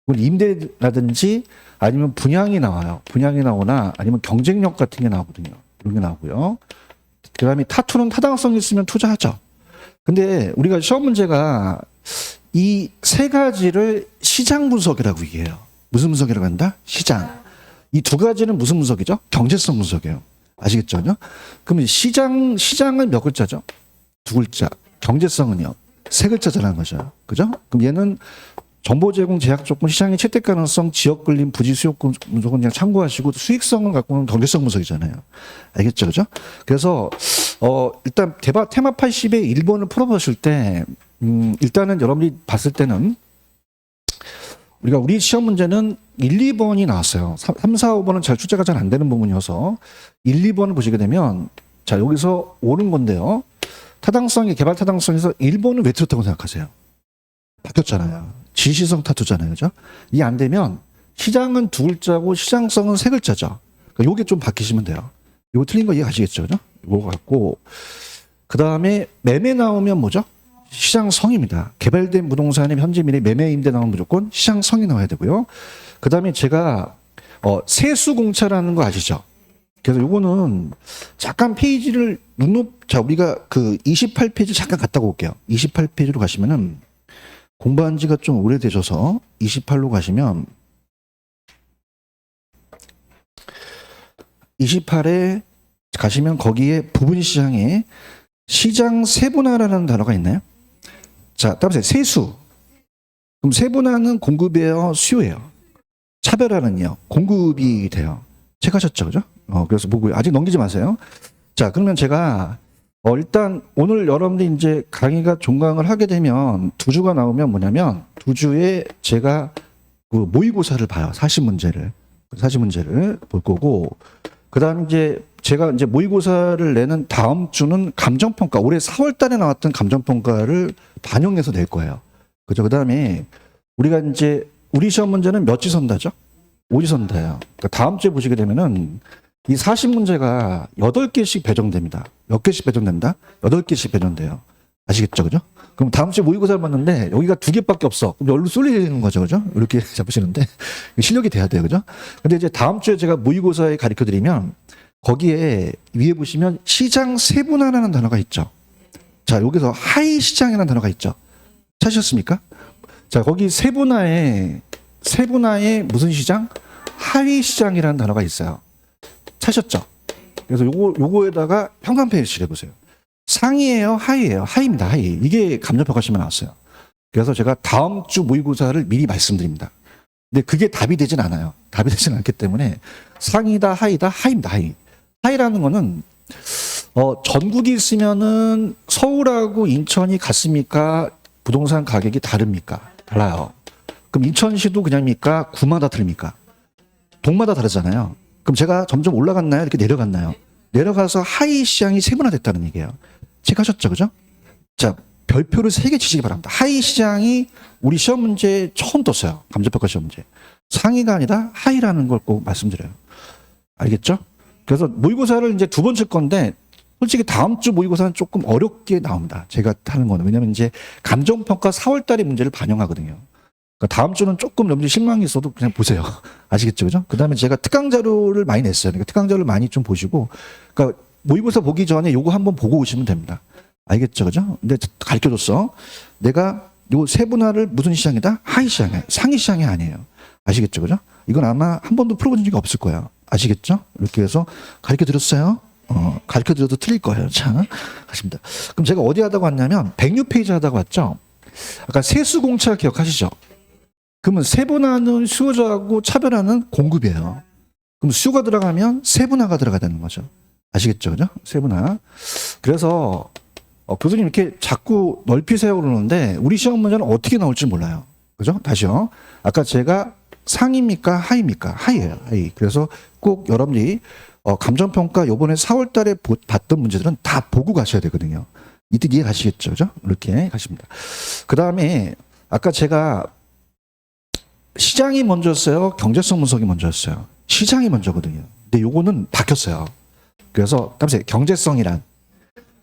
[SPEAKER 1] 이건 임대라든지 아니면 분양이 나와요. 분양이 나오나 아니면 경쟁력 같은 게 나오거든요. 이런 게 나오고요. 그 다음에 타투는 타당성이 있으면 투자하죠. 근데 우리가 시험 문제가 이 세 가지를 시장 분석이라고 얘기해요. 무슨 분석이라고 한다? 시장. 이 두 가지는 무슨 분석이죠? 경제성 분석이에요. 아시겠죠? 그러면 시장은 몇 글자죠? 2글자. 경제성은요? 3글자라는 거죠. 그죠? 그럼 얘는 정보 제공 제약 조건, 시장의 채택 가능성, 지역 끌림, 부지 수요 분석은 그냥 참고하시고 수익성을 갖고는 경제성 분석이잖아요. 알겠죠? 그죠? 그래서 일단 테마 80의 1번을 풀어보실 때 일단은 여러분이 봤을 때는 우리 시험 문제는 1, 2번이 나왔어요. 3, 4, 5번은 출제가 잘 안 되는 부분이어서 1, 2번을 보시게 되면 자 여기서 옳은 건데요. 타당성이 개발 타당성에서 1번은 왜 틀렸다고 생각하세요? 바뀌었잖아요. 지시성 타투잖아요. 그죠? 이게 안 되면 시장은 2글자고 시장성은 3글자죠. 그러니까 요게 좀 바뀌시면 돼요. 요거 틀린 거 이해가시겠죠? 그죠? 요거 갖고 그 다음에 매매 나오면 뭐죠? 시장성입니다. 개발된 부동산의 현재 미래 매매 임대 나오면 무조건 시장성이 나와야 되고요. 그 다음에 제가 세수공차라는 거 아시죠? 그래서 요거는 잠깐 페이지를 자 우리가 28페이지 잠깐 갔다 올게요. 28페이지로 가시면은 공부한 지가 좀 오래되셔서 28로 가시면 28에 가시면 거기에 부분시장에 시장 세분화라는 단어가 있나요? 자, 따라서 세수. 그럼 세분화는 공급이에요, 수요예요. 차별화는요, 공급이 돼요. 체크하셨죠, 그죠? 그래서 보고 아직 넘기지 마세요. 자, 그러면 제가 일단 오늘 여러분들이 이제 강의가 종강을 하게 되면 두 주가 나오면 뭐냐면 두 주에 제가 그 모의고사를 봐요. 사시 문제를 볼 거고, 그다음 이제 제가 이제 모의고사를 내는 다음 주는 감정평가, 올해 4월 달에 나왔던 감정평가를 반영해서 낼 거예요. 그죠? 그다음에 우리가 이제 우리 시험 문제는 몇 지선다죠? 5지선다예요. 그러니까 다음 주에 보시게 되면은 이 40문제가 8개씩 배정됩니다. 몇 개씩 배정된다? 8개씩 배정돼요. 아시겠죠? 그죠? 그럼 다음 주에 모의고사를 봤는데 여기가 2개밖에 없어. 그럼 열로 쏠리는 거죠. 그죠? 이렇게 잡으시는데 실력이 돼야 돼요. 그죠? 근데 이제 다음 주에 제가 모의고사에 가르쳐 드리면 거기에 위에 보시면 시장 세분화라는 단어가 있죠. 자, 여기서 하이 시장이라는 단어가 있죠. 찾으셨습니까? 자, 거기 세분화에 무슨 시장? 하위 시장이라는 단어가 있어요. 찾으셨죠? 그래서 요거에다가 평간표시를 해보세요. 상위예요, 하위예요? 하위입니다, 하위. 이게 감정평가시험에 나왔어요. 그래서 제가 다음 주 모의고사를 미리 말씀드립니다. 근데 그게 답이 되진 않아요. 답이 되진 않기 때문에 상위다, 하위다, 하위입니다, 하위. 하위라는 거는 전국이 있으면은 서울하고 인천이 같습니까? 부동산 가격이 다릅니까? 달라요. 그럼 인천시도 그냥입니까? 구마다 다릅니까? 동마다 다르잖아요. 그럼 제가 점점 올라갔나요? 이렇게 내려갔나요? 내려가서 하위 시장이 세분화됐다는 얘기예요. 체크하셨죠? 그죠? 자, 별표를 3개 치시기 바랍니다. 하위 시장이 우리 시험 문제에 처음 떴어요. 감정평가 시험 문제. 상위가 아니라 하위라는 걸 꼭 말씀드려요. 알겠죠? 그래서 모의고사를 이제 2번 칠 건데 솔직히 다음 주 모의고사는 조금 어렵게 나옵니다. 제가 하는 거는. 왜냐면 이제 감정평가 4월 달에 문제를 반영하거든요. 그러니까 다음 주는 조금 여러분들이 실망이 있어도 그냥 보세요. 아시겠죠? 그죠? 그 다음에 제가 특강 자료를 많이 냈어요. 그러니까 특강 자료를 많이 좀 보시고, 그러니까 모의고사 보기 전에 요거 한번 보고 오시면 됩니다. 알겠죠? 그죠? 근데 가르쳐 줬어. 내가 요 세분화를 무슨 시장이다? 하위 시장이야. 상위 시장이 아니에요. 아시겠죠? 그죠? 이건 아마 한 번도 풀어본 적이 없을 거예요. 아시겠죠? 이렇게 해서 가르쳐 드렸어요. 가르쳐 드려도 틀릴 거예요. 자, 하십니다. 그럼 제가 어디 하다가 왔냐면 106페이지 하다가 왔죠? 아까 세수공차 기억하시죠? 그러면 세분화는 수요자하고 차별화는 공급이에요. 그럼 수요가 들어가면 세분화가 들어가야 되는 거죠. 아시겠죠? 그죠? 세분화. 그래서 교수님 이렇게 자꾸 넓히세요 그러는데 우리 시험 문제는 어떻게 나올지 몰라요. 그죠? 다시요. 아까 제가 상입니까? 하입니까? 하이예요. 하이. 그래서 꼭 여러분들이 감정평가 요번에 4월 달에 봤던 문제들은 다 보고 가셔야 되거든요. 이때 이해 가시겠죠? 그죠? 이렇게 가십니다. 그 다음에 아까 제가 시장이 먼저였어요? 경제성 분석이 먼저였어요? 시장이 먼저거든요. 근데 요거는 바뀌었어요. 그래서 깜짝이야. 경제성이란,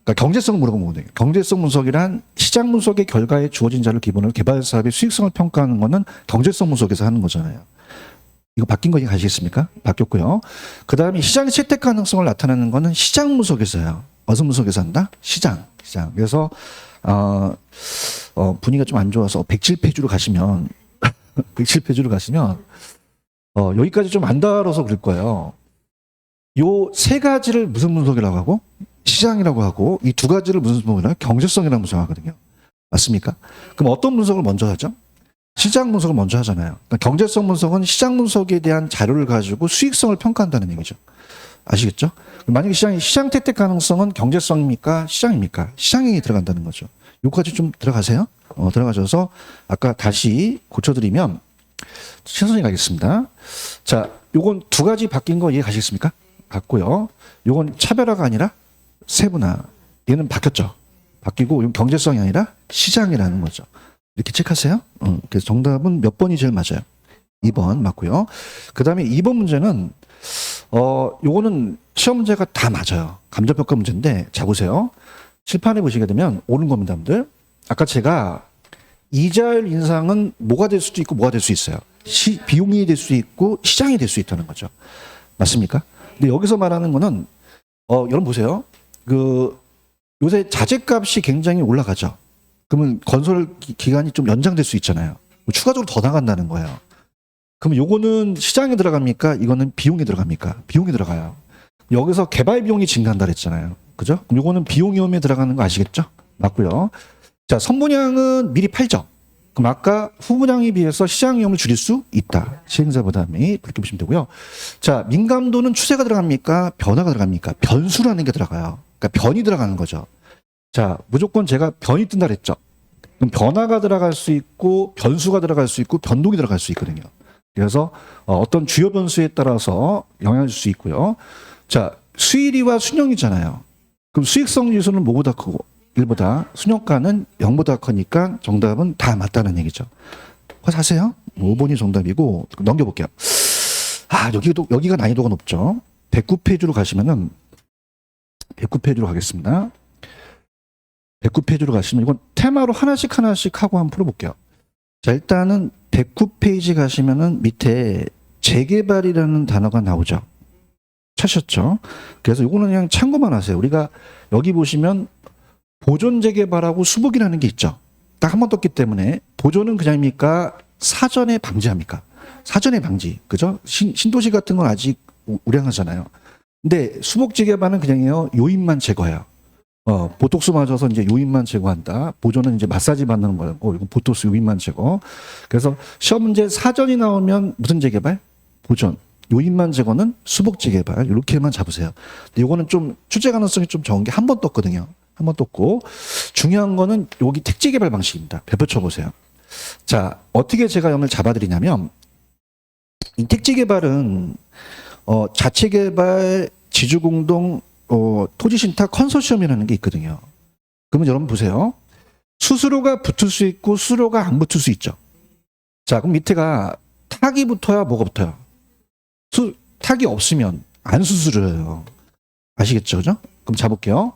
[SPEAKER 1] 그러니까 경제성 물어보면 뭐예요? 경제성 분석이란 시장 분석의 결과에 주어진 자를 기본으로 개발 사업의 수익성을 평가하는 거는 경제성 분석에서 하는 거잖아요. 이거 바뀐 거 이해가시겠습니까? 바뀌었고요. 그 다음에 시장의 채택 가능성을 나타내는 거는 시장 분석에서요. 어떤 분석에서 한다? 시장. 그래서 분위기가 좀 안 좋아서 107페이지로 가시면 107페이지로 가시면 여기까지 좀 안 다뤄서 그럴 거예요. 요 3가지를 무슨 분석이라고 하고 시장이라고 하고 이 2가지를 무슨 분석이라고 경제성이라고 분석하거든요. 맞습니까? 그럼 어떤 분석을 먼저 하죠? 시장 분석을 먼저 하잖아요. 그러니까 경제성 분석은 시장 분석에 대한 자료를 가지고 수익성을 평가한다는 얘기죠. 아시겠죠? 만약에 시장 채택 가능성은 경제성입니까? 시장입니까? 시장이 들어간다는 거죠. 요까지 좀 들어가세요. 들어가셔서 아까 다시 고쳐드리면 천천히 가겠습니다. 자, 요건 2가지 바뀐 거 이해 가시겠습니까? 같고요. 요건 차별화가 아니라 세분화. 얘는 바뀌었죠. 바뀌고 이건 경제성이 아니라 시장이라는 거죠. 이렇게 체크하세요. 그래서 정답은 몇 번이 제일 맞아요? 2번 맞고요. 그 다음에 2번 문제는 요거는 시험 문제가 다 맞아요. 감정평가 문제인데 자 보세요. 칠판에 보시게 되면 옳은 겁니다, 여러분들. 아까 제가 이자율 인상은 뭐가 될 수도 있고 뭐가 될 수 있어요. 비용이 될 수 있고 시장이 될 수 있다는 거죠. 맞습니까? 근데 여기서 말하는 거는 여러분 보세요. 요새 자재값이 굉장히 올라가죠. 그러면 건설 기간이 좀 연장될 수 있잖아요. 추가적으로 더 나간다는 거예요. 그럼 요거는 시장에 들어갑니까? 이거는 비용이 들어갑니까? 비용이 들어가요. 여기서 개발 비용이 증가한다 그랬잖아요. 그죠? 그럼 요거는 비용 위험에 들어가는 거 아시겠죠? 맞고요. 자, 선분양은 미리 팔죠. 그럼 아까 후분양에 비해서 시장 위험을 줄일 수 있다. 시행사 부담이 그렇게 보시면 되고요. 자, 민감도는 추세가 들어갑니까? 변화가 들어갑니까? 변수라는 게 들어가요. 그러니까 변이 들어가는 거죠. 자, 무조건 제가 변이 뜬다 그랬죠. 그럼 변화가 들어갈 수 있고 변수가 들어갈 수 있고 변동이 들어갈 수 있거든요. 그래서 어떤 주요 변수에 따라서 영향을 줄 수 있고요. 자, 수익이와 순영이잖아요. 그럼 수익성 지수는 뭐보다 크고 1보다 순영가는 0보다 크니까 정답은 다 맞다는 얘기죠. 사세요? 5번이 정답이고 넘겨볼게요. 아, 여기가 난이도가 높죠. 109페이지로 가시면은 109페이지로 가겠습니다. 109페이지로 가시면 이건 테마로 하나씩 하고 한번 풀어볼게요. 자, 일단은 109페이지 가시면은 밑에 재개발이라는 단어가 나오죠. 찾으셨죠? 그래서 이거는 그냥 참고만 하세요. 우리가 여기 보시면 보존 재개발하고 수복이라는 게 있죠. 딱 한 번 떴기 때문에 보존은 그냥입니까? 사전에 방지합니까? 사전에 방지. 그죠? 신도시 같은 건 아직 우량하잖아요. 근데 수복 재개발은 그냥요. 요인만 제거해요. 보톡스 맞아서 이제 요인만 제거한다. 보존은 이제 마사지 받는 거고, 이건 보톡스 요인만 제거. 그래서 시험 문제 사전이 나오면 무슨 재개발? 보존. 요인만 제거는 수복 재개발. 이렇게만 잡으세요. 근데 이거는 좀 출제 가능성이 좀 적은 게 한 번 떴거든요. 한 번 떴고, 중요한 거는 여기 택지 개발 방식입니다. 배포 쳐보세요. 자, 어떻게 제가 염을 잡아드리냐면, 이 택지 개발은 자체 개발, 지주공동, 토지신탁 컨소시엄이라는 게 있거든요. 그러면 여러분 보세요. 수수료가 붙을 수 있고 수수료가 안 붙을 수 있죠. 자, 그럼 밑에가 탁이 붙어야 뭐가 붙어요? 탁이 없으면 안 수수료예요. 아시겠죠? 그죠? 그럼 잡을게요.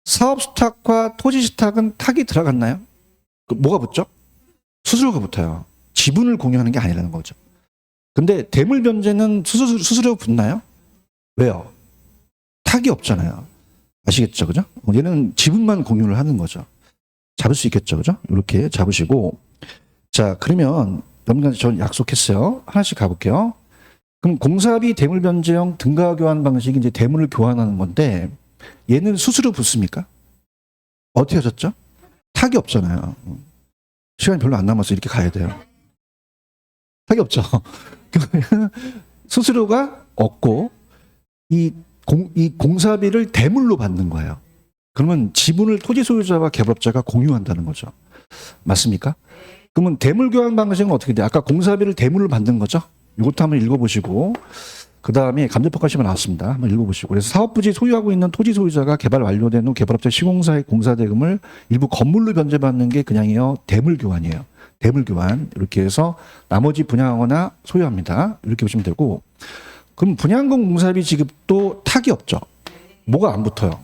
[SPEAKER 1] 사업 수탁과 토지 수탁은 탁이 들어갔나요? 뭐가 붙죠? 수수료가 붙어요. 지분을 공유하는 게 아니라는 거죠. 근데 대물 변제는 수수료 붙나요? 왜요? 탁이 없잖아요. 아시겠죠? 그죠? 얘는 지분만 공유를 하는 거죠. 잡을 수 있겠죠? 그죠? 이렇게 잡으시고. 자, 그러면 여러분들 전 약속했어요. 하나씩 가볼게요. 그럼 공사비 대물 변제형 등가 교환 방식이 이제 대물을 교환하는 건데 얘는 수수료 붙습니까? 어떻게 하셨죠? 탁이 없잖아요. 시간이 별로 안 남아서 이렇게 가야 돼요. 탁이 없죠. 수수료가 없고 이 공사비를 대물로 받는 거예요. 그러면 지분을 토지 소유자와 개발업자가 공유한다는 거죠. 맞습니까? 그러면 대물 교환 방식은 어떻게 돼요? 아까 공사비를 대물로 받는 거죠. 이것도 한번 읽어보시고 그 다음에 감정평가시험에 나왔습니다. 한번 읽어보시고 그래서 사업부지 소유하고 있는 토지 소유자가 개발 완료된 후 개발업자 시공사의 공사대금을 일부 건물로 변제받는 게 그냥이요 대물 교환이에요. 대물 교환 이렇게 해서 나머지 분양하거나 소유합니다. 이렇게 보시면 되고 그럼 분양금 공사비 지급도 탁이 없죠. 뭐가 안 붙어요?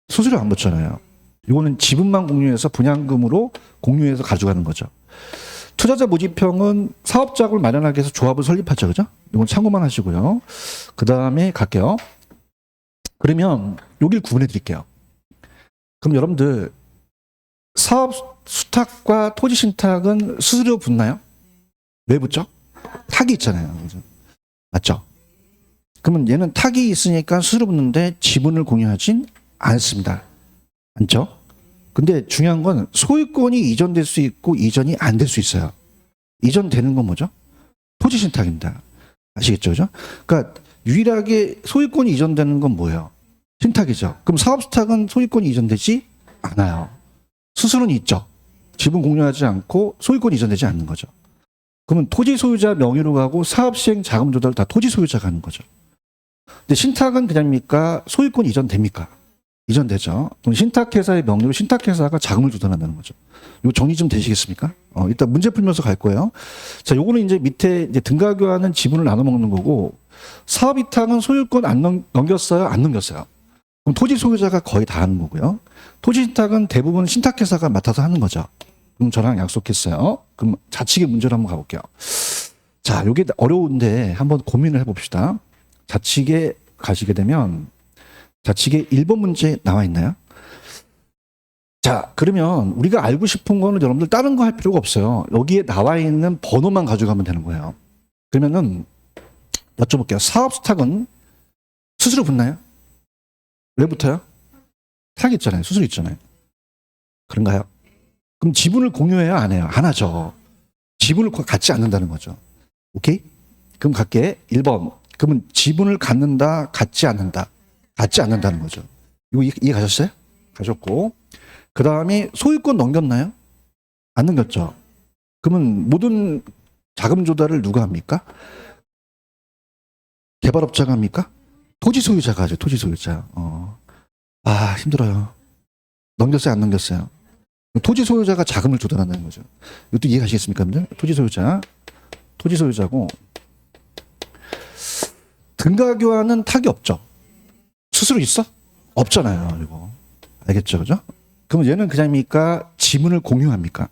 [SPEAKER 1] 수수료 안 붙잖아요. 이거는 지분만 공유해서 분양금으로 공유해서 가져가는 거죠. 투자자 모집형은 사업자금을 마련하기 위해서 조합을 설립하죠. 그죠? 이건 참고만 하시고요. 그 다음에 갈게요. 그러면 여기를 구분해 드릴게요. 그럼 여러분들 사업 수탁과 토지 신탁은 수수료 붙나요? 왜 붙죠? 탁이 있잖아요. 그죠? 맞죠? 그러면 얘는 탁이 있으니까 수수료 붙는데 지분을 공유하진 않습니다. 맞죠? 근데 중요한 건 소유권이 이전될 수 있고 이전이 안 될 수 있어요. 이전되는 건 뭐죠? 토지 신탁입니다. 아시겠죠? 그죠? 그러니까 유일하게 소유권이 이전되는 건 뭐예요? 신탁이죠. 그럼 사업 수탁은 소유권이 이전되지 않아요. 수수료는 있죠. 지분 공유하지 않고 소유권이 이전되지 않는 거죠. 그러면 토지 소유자 명의로 가고 사업 시행 자금 조달 다 토지 소유자가 하는 거죠. 근데 신탁은 그냥입니까? 소유권 이전됩니까? 이전되죠. 그럼 신탁회사의 명의로 신탁회사가 자금을 조달한다는 거죠. 이거 정리 좀 되시겠습니까? 일단 문제 풀면서 갈 거예요. 자, 요거는 이제 밑에 이제 등가 교환은 지분을 나눠 먹는 거고 사업 위탁은 소유권 안 넘겼어요? 안 넘겼어요? 그럼 토지 소유자가 거의 다 하는 거고요. 토지 신탁은 대부분 신탁회사가 맡아서 하는 거죠. 그럼 저랑 약속했어요. 그럼 자치계 문제로 한번 가볼게요. 자, 요게 어려운데 한번 고민을 해봅시다. 자치계 가시게 되면 자치계 1번 문제 나와 있나요? 자, 그러면 우리가 알고 싶은 거는 여러분들 다른 거 할 필요가 없어요. 여기에 나와 있는 번호만 가져가면 되는 거예요. 그러면은 여쭤볼게요. 사업 수탁은 수수료 붙나요? 왜 붙어요? 탁 있잖아요. 수수료 있잖아요. 그런가요? 그럼 지분을 공유해야 안 해요? 안 하죠. 지분을 갖지 않는다는 거죠. 오케이? 그럼 갈게. 1번. 그러면 지분을 갖는다, 갖지 않는다. 갖지 않는다는 거죠. 이거 이해 가셨어요? 가셨고. 그 다음에 소유권 넘겼나요? 안 넘겼죠. 그러면 모든 자금 조달을 누가 합니까? 개발업자가 합니까? 토지 소유자가 하죠. 토지 소유자. 아, 힘들어요. 넘겼어요? 안 넘겼어요? 토지 소유자가 자금을 조달한다는 거죠. 이것도 이해가시겠습니까, 여러분들? 토지 소유자. 토지 소유자고. 등가 교환은 타기 없죠. 스스로 있어? 없잖아요, 이거. 알겠죠, 그죠? 그러면 얘는 그냥입니까? 지분을 공유합니까?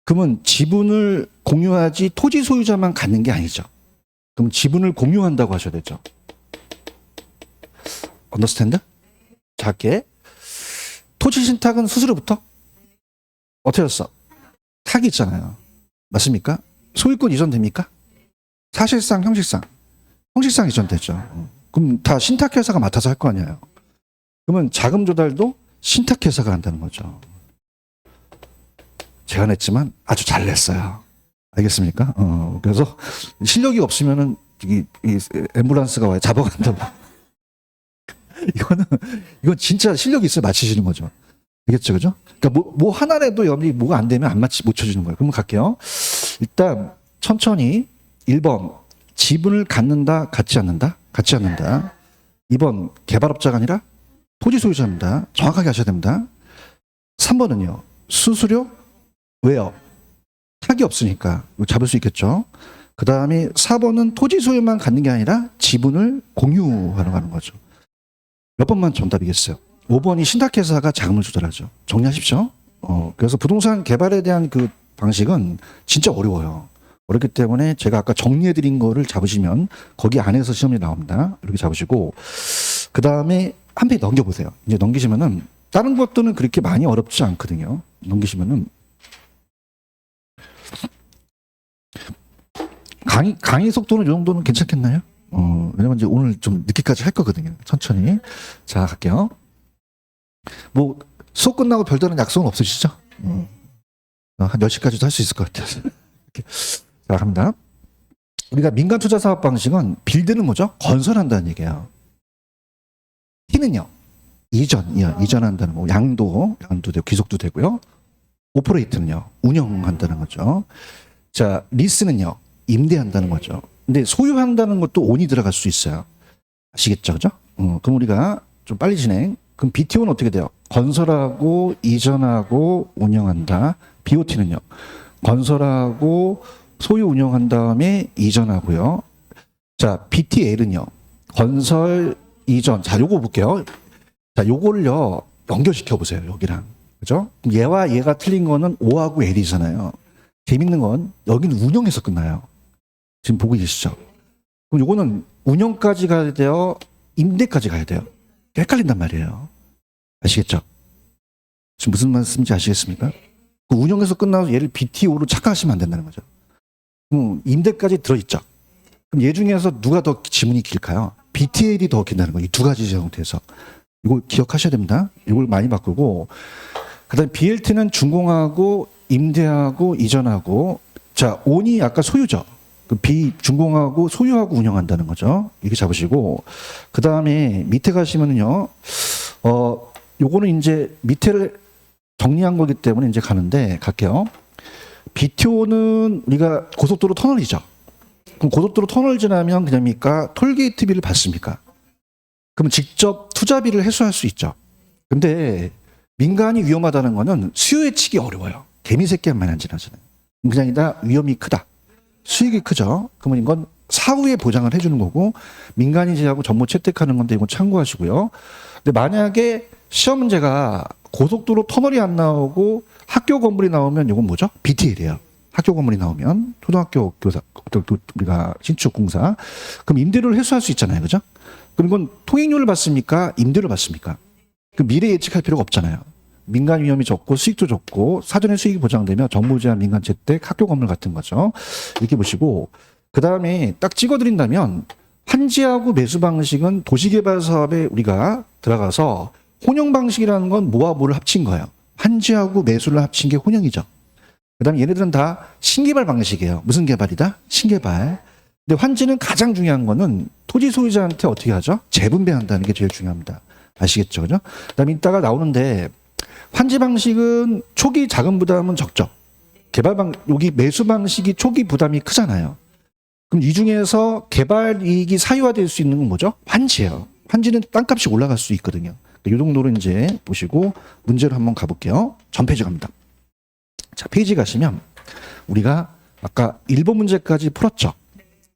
[SPEAKER 1] 그러면 지분을 공유하지 토지 소유자만 갖는 게 아니죠. 그럼 지분을 공유한다고 하셔야 되죠. 언더스탠드? 작게. 토지 신탁은 스스로부터? 어떻게 했어? 타기 있잖아요. 맞습니까? 소유권 이전됩니까? 사실상, 형식상. 형식상 이전되죠. 그럼 다 신탁회사가 맡아서 할 거 아니에요. 그러면 자금 조달도 신탁회사가 한다는 거죠. 제가 냈지만 아주 잘 냈어요. 알겠습니까? 그래서 실력이 없으면은 이 앰뷸런스가 와요. 잡아간다고. 이건 진짜 실력이 있어야 맞히시는 거죠. 알겠죠, 그죠? 그러니까 뭐 하나라도 염리 뭐가 안 되면 못 쳐주는 거예요. 그럼 갈게요. 일단 천천히 1번 지분을 갖는다, 갖지 않는다, 갖지 않는다. 2번 개발업자가 아니라 토지 소유자입니다. 정확하게 하셔야 됩니다. 3번은요 수수료 왜요? 타기 없으니까 잡을 수 있겠죠. 그 다음에 4번은 토지 소유만 갖는 게 아니라 지분을 공유하는 거죠. 몇 번만 정답이겠어요. 5번이 신탁회사가 자금을 조달하죠. 정리하십시오. 그래서 부동산 개발에 대한 그 방식은 진짜 어려워요. 어렵기 때문에 제가 아까 정리해드린 거를 잡으시면 거기 안에서 시험이 나옵니다. 이렇게 잡으시고 그 다음에 한 페이지 넘겨보세요. 이제 넘기시면은 다른 것들은 그렇게 많이 어렵지 않거든요. 넘기시면은 강의 속도는 이 정도는 괜찮겠나요? 왜냐면 이제 오늘 좀 늦게까지 할 거거든요. 천천히. 자, 갈게요. 뭐, 수업 끝나고 별다른 약속은 없으시죠? 한 10시까지도 할 수 있을 것 같아요. 자, 갑니다. 우리가 민간 투자 사업 방식은 빌드는 뭐죠? 건설한다는 얘기예요. T는요, 이전한다는 거. 양도 되고, 귀속도 되고요. 오퍼레이트는요, 운영한다는 거죠. 자, 리스는요, 임대한다는 거죠. 근데 소유한다는 것도 온이 들어갈 수 있어요. 아시겠죠? 그죠? 그럼 우리가 좀 빨리 진행. 그럼 BTO는 어떻게 돼요? 건설하고, 이전하고, 운영한다. BOT는요, 건설하고, 소유 운영한 다음에 이전하고요. 자, BTL은요, 건설, 이전. 자, 요거 볼게요. 자, 요거를요, 연결시켜 보세요. 여기랑. 그죠? 얘와 얘가 틀린 거는 O하고 L이잖아요. 재밌는 건 여기는 운영에서 끝나요. 지금 보고 계시죠? 그럼 요거는 운영까지 가야 돼요? 임대까지 가야 돼요? 헷갈린단 말이에요. 아시겠죠? 지금 무슨 말씀인지 아시겠습니까? 그 운영에서 끝나서 얘를 BTO로 착각하시면 안 된다는 거죠. 임대까지 들어있죠. 그럼 얘 중에서 누가 더 지문이 길까요? BTL이 더 긴다는 거예요. 이 두 가지 형태에서. 이거 기억하셔야 됩니다. 이걸 많이 바꾸고. 그 다음에 BLT는 준공하고, 임대하고, 이전하고. 자, 온이 아까 소유죠. 그 준공하고, 소유하고 운영한다는 거죠. 이렇게 잡으시고. 그 다음에 밑에 가시면은요, 요거는 이제 밑에를 정리한 거기 때문에 이제 가는데, 갈게요. BTO는 우리가 고속도로 터널이죠. 그럼 고속도로 터널 지나면 그냥입니까? 톨게이트비를 받습니까? 그럼 직접 투자비를 회수할 수 있죠. 근데 민간이 위험하다는 거는 수요 예측이 어려워요. 개미새끼만 안 지나잖아요. 그냥이다 위험이 크다. 수익이 크죠. 그러면 이건 사후에 보장을 해주는 거고 민간이 제하고 전부 채택하는 건데 이건 참고하시고요. 근데 만약에 시험 문제가 고속도로 터널이 안 나오고 학교 건물이 나오면 이건 뭐죠? BTL이에요. 학교 건물이 나오면 초등학교 교사 우리가 신축공사 그럼 임대료를 회수할 수 있잖아요, 그죠? 그럼 이건 통행료를 받습니까? 임대료를 받습니까? 그 미래 예측할 필요가 없잖아요. 민간 위험이 적고 수익도 적고 사전에 수익이 보장되며 정부 제한 민간 채택 학교 건물 같은 거죠. 이렇게 보시고 그 다음에 딱 찍어드린다면 환지하고 매수 방식은 도시개발 사업에 우리가 들어가서 혼용 방식이라는 건 뭐와 뭐를 합친 거예요. 환지하고 매수를 합친 게 혼영이죠. 그 다음에 얘네들은 다 신개발 방식이에요. 무슨 개발이다? 신개발. 근데 환지는 가장 중요한 거는 토지 소유자한테 어떻게 하죠? 재분배한다는 게 제일 중요합니다. 아시겠죠? 그죠? 그 다음에 이따가 나오는데 환지 방식은 초기 자금 부담은 적죠. 여기 매수 방식이 초기 부담이 크잖아요. 그럼 이 중에서 개발 이익이 사유화될 수 있는 건 뭐죠? 환지예요. 환지는 땅값이 올라갈 수 있거든요. 이 정도로 이제 보시고 문제로 한번 가볼게요. 전 페이지 갑니다. 자, 페이지 가시면 우리가 아까 1번 문제까지 풀었죠.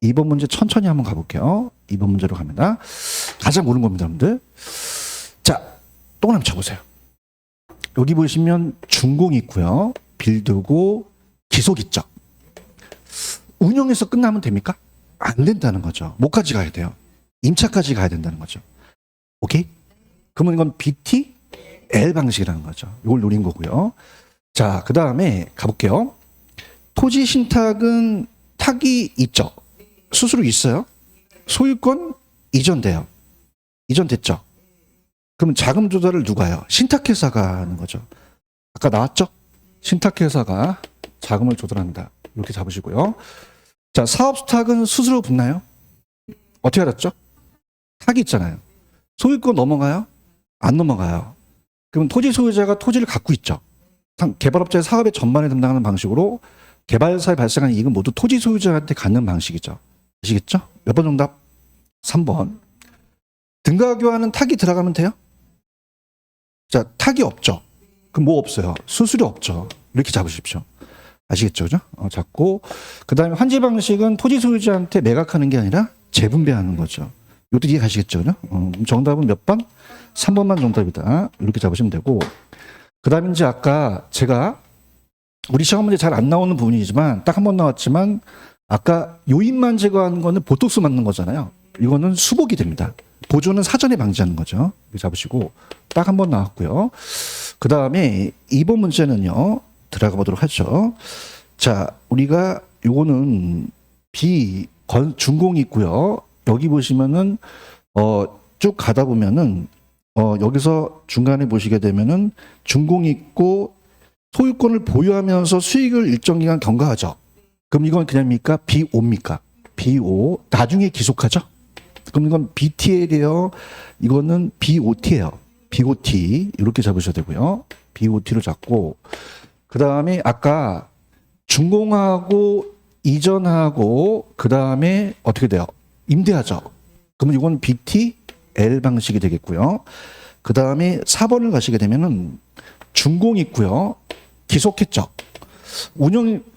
[SPEAKER 1] 2번 문제 천천히 한번 가볼게요. 2번 문제로 갑니다. 가장 모르는 겁니다, 여러분들. 자, 동그라미 쳐보세요. 여기 보시면 준공이 있고요. 빌드고 기속 있죠. 운영에서 끝나면 됩니까? 안 된다는 거죠. 뭐까지 가야 돼요? 임차까지 가야 된다는 거죠. 오케이? 그러면 이건 BTL 방식이라는 거죠. 이걸 노린 거고요. 자, 그 다음에 가볼게요. 토지 신탁은 탁이 있죠. 수수료 있어요. 소유권 이전돼요. 이전됐죠. 그럼 자금 조달을 누가 해요? 신탁회사가 하는 거죠. 아까 나왔죠? 신탁회사가 자금을 조달한다. 이렇게 잡으시고요. 자, 사업 스탁은 수수료 붙나요? 어떻게 알았죠? 탁이 있잖아요. 소유권 넘어가요? 안 넘어가요. 그럼 토지 소유자가 토지를 갖고 있죠. 개발업자의 사업의 전반에 담당하는 방식으로 개발사에 발생하는 이익은 모두 토지 소유자한테 갖는 방식이죠. 아시겠죠? 몇 번 정답? 3번. 등가 교환은 탁이 들어가면 돼요? 자, 탁이 없죠. 그럼 뭐 없어요? 수수료 없죠. 이렇게 잡으십시오. 아시겠죠? 그죠? 잡고, 그 다음에 환지 방식은 토지 소유자한테 매각하는 게 아니라 재분배하는 거죠. 이것도 이해 가시겠죠? 그죠? 정답은 몇 번? 3번만 정답이다. 이렇게 잡으시면 되고, 그 다음에 이제 아까 제가 우리 시험 문제 잘 안 나오는 부분이지만 딱 한 번 나왔지만 아까 요인만 제거하는 거는 보톡스 맞는 거잖아요. 이거는 수복이 됩니다. 보조는 사전에 방지하는 거죠. 이렇게 잡으시고 딱 한 번 나왔고요. 그 다음에 2번 문제는요. 들어가 보도록 하죠. 자, 우리가 요거는 준공이 있고요. 여기 보시면은 쭉 가다 보면은 여기서 중간에 보시게 되면은 준공이 있고 소유권을 보유하면서 수익을 일정 기간 경과하죠. 그럼 이건 그냥입니까? BO입니까? BO. 나중에 기속하죠? 그럼 이건 BTL이에요. 이거는 BOT예요. BOT. 이렇게 잡으셔야 되고요. BOT를 잡고 그 다음에 아까 준공하고 이전하고 그 다음에 어떻게 돼요? 임대하죠. 그러면 이건 BTL 방식이 되겠고요. 그 다음에 4번을 가시게 되면은 준공이 있고요. 기속했죠.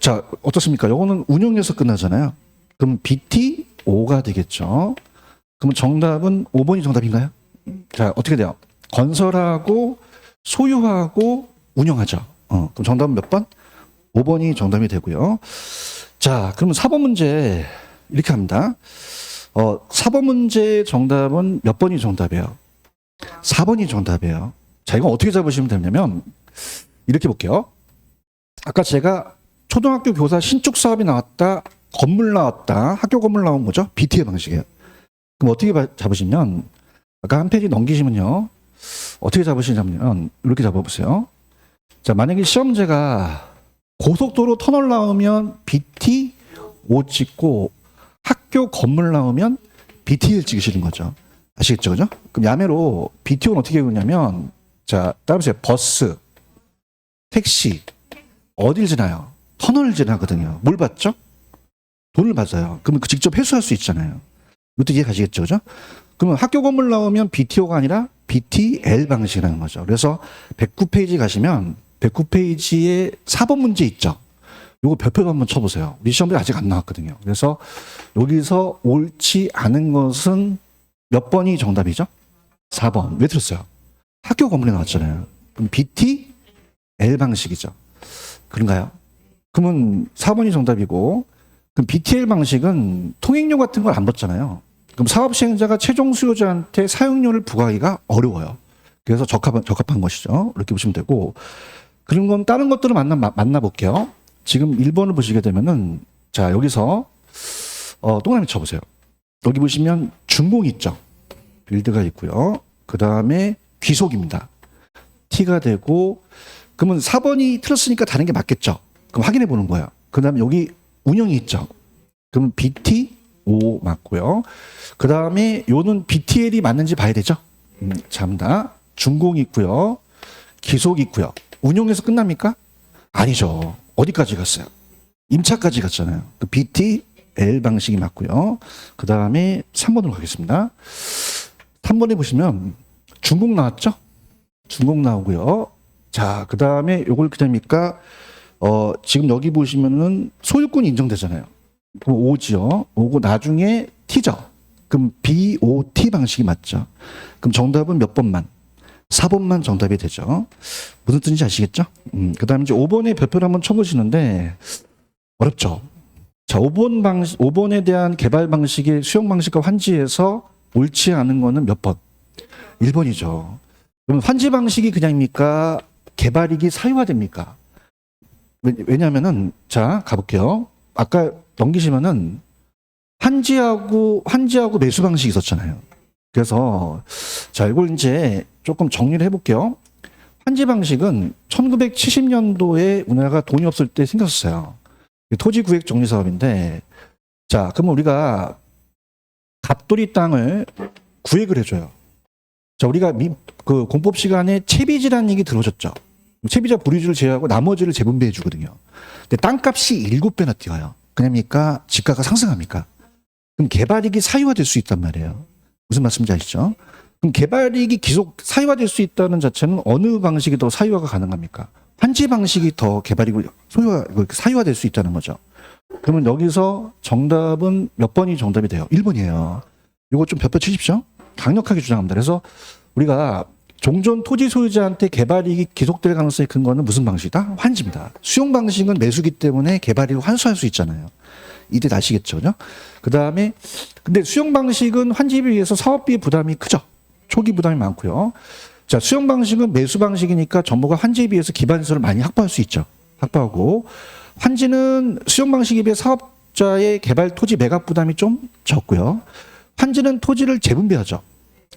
[SPEAKER 1] 자, 어떻습니까? 이거는 운영에서 끝나잖아요. 그럼 BTO가 되겠죠. 그럼 정답은 5번이 정답인가요? 자, 어떻게 돼요? 건설하고 소유하고 운영하죠. 그럼 정답은 몇 번? 5번이 정답이 되고요. 자, 그러면 4번 문제 이렇게 합니다. 4번 문제 정답은 몇 번이 정답이에요? 4번이 정답이에요. 자, 이건 어떻게 잡으시면 되냐면 이렇게 볼게요. 아까 제가 초등학교 교사 신축 사업이 나왔다, 건물 나왔다, 학교 건물 나온 거죠? BT의 방식이에요. 그럼 어떻게 잡으시면 아까 한 페이지 넘기시면요. 어떻게 잡으시냐면 이렇게 잡아보세요. 자, 만약에 시험 문제가 고속도로 터널 나오면 BTO 찍고 학교 건물 나오면 BTL 찍으시는 거죠. 아시겠죠? 그죠? 그럼 야매로 BTO는 어떻게 배우냐면 자, 따라보세요. 버스, 택시 어딜 지나요? 터널을 지나거든요. 뭘 받죠? 돈을 받아요. 그러면 그 직접 회수할 수 있잖아요. 이것도 이해 가시겠죠? 그죠? 그러면 학교 건물 나오면 BTO가 아니라 BTL 방식이라는 거죠. 그래서 109페이지 가시면 109페이지에 4번 문제 있죠. 요거 별표 한번 쳐보세요. 우리 시험에 아직 안 나왔거든요. 그래서 여기서 옳지 않은 것은 몇 번이 정답이죠? 4번. 왜 들었어요? 학교 건물에 나왔잖아요. 그럼 BTL 방식이죠. 그런가요? 그러면 4번이 정답이고, 그럼 BTL 방식은 통행료 같은 걸 안 받잖아요. 그럼 사업 시행자가 최종 수요자한테 사용료를 부과하기가 어려워요. 그래서 적합한 것이죠. 이렇게 보시면 되고, 그런 건 다른 것들을 만나볼게요. 지금 1번을 보시게 되면은, 자, 여기서, 동그라미 쳐보세요. 여기 보시면 준공이 있죠. 빌드가 있고요. 그 다음에 귀속입니다. T가 되고, 그러면 4번이 틀렸으니까 다른 게 맞겠죠. 그럼 확인해 보는 거예요. 그 다음에 여기 운영이 있죠. 그럼 BT, O 맞고요. 그 다음에 요는 BTL이 맞는지 봐야 되죠. 참다. 준공 있고요. 기속 있고요. 운용에서 끝납니까? 아니죠. 어디까지 갔어요? 임차까지 갔잖아요. 그 BTL 방식이 맞고요. 그 다음에 3번으로 가겠습니다. 3번에 보시면 준공 나왔죠? 준공 나오고요. 자, 그 다음에 요걸 그냥입니까? 지금 여기 보시면은 소유권이 인정되잖아요. 그럼 O지요. 오고 나중에 T죠. 그럼 BOT 방식이 맞죠. 그럼 정답은 몇 번만? 4번만 정답이 되죠. 무슨 뜻인지 아시겠죠? 그 다음에 이제 5번에 별표를 한번 쳐보시는데 어렵죠. 자, 5번에 대한 개발 방식의 수용 방식과 환지에서 옳지 않은 거는 몇 번? 1번이죠. 그럼 환지 방식이 그냥입니까? 개발이익이 사유화됩니까? 왜냐하면은 자 가볼게요. 아까 넘기시면은 환지하고 매수 방식이 있었잖아요. 그래서 자 이걸 이제 조금 정리를 해볼게요. 환지 방식은 1970년도에 우리나라가 돈이 없을 때 생겼어요. 토지 구획 정리 사업인데 자 그러면 우리가 갑돌이 땅을 구획을 해줘요. 자 우리가 그 공법 시간에 채비지라는 얘기 들어오셨죠? 채비자 보류주를 제외하고 나머지를 재분배해 주거든요. 근데 땅값이 7배나 뛰어요. 그러니까 집가가 상승합니까? 그럼 개발이익이 사유화될 수 있단 말이에요. 무슨 말씀인지 아시죠? 그럼 개발이익이 계속 사유화될 수 있다는 자체는 어느 방식이 더 사유화가 가능합니까? 환지 방식이 더 개발이익을 사유화될 수 있다는 거죠. 그러면 여기서 정답은 몇 번이 정답이 돼요? 1번이에요. 이거 좀 벼펴 치십시오. 강력하게 주장합니다. 그래서 우리가 종전 토지 소유자한테 개발이익이 기속될 가능성이 큰 거는 무슨 방식이다? 환지입니다. 수용 방식은 매수기 때문에 개발이익을 환수할 수 있잖아요. 이때 아시겠죠? 그 다음에 근데 수용 방식은 환지에 비해서 사업비 부담이 크죠. 초기 부담이 많고요. 자, 수용 방식은 매수 방식이니까 정부가 환지에 비해서 기반시설을 많이 확보할 수 있죠. 확보하고 환지는 수용 방식에 비해 사업자의 개발 토지 매각 부담이 좀 적고요. 환지는 토지를 재분배하죠.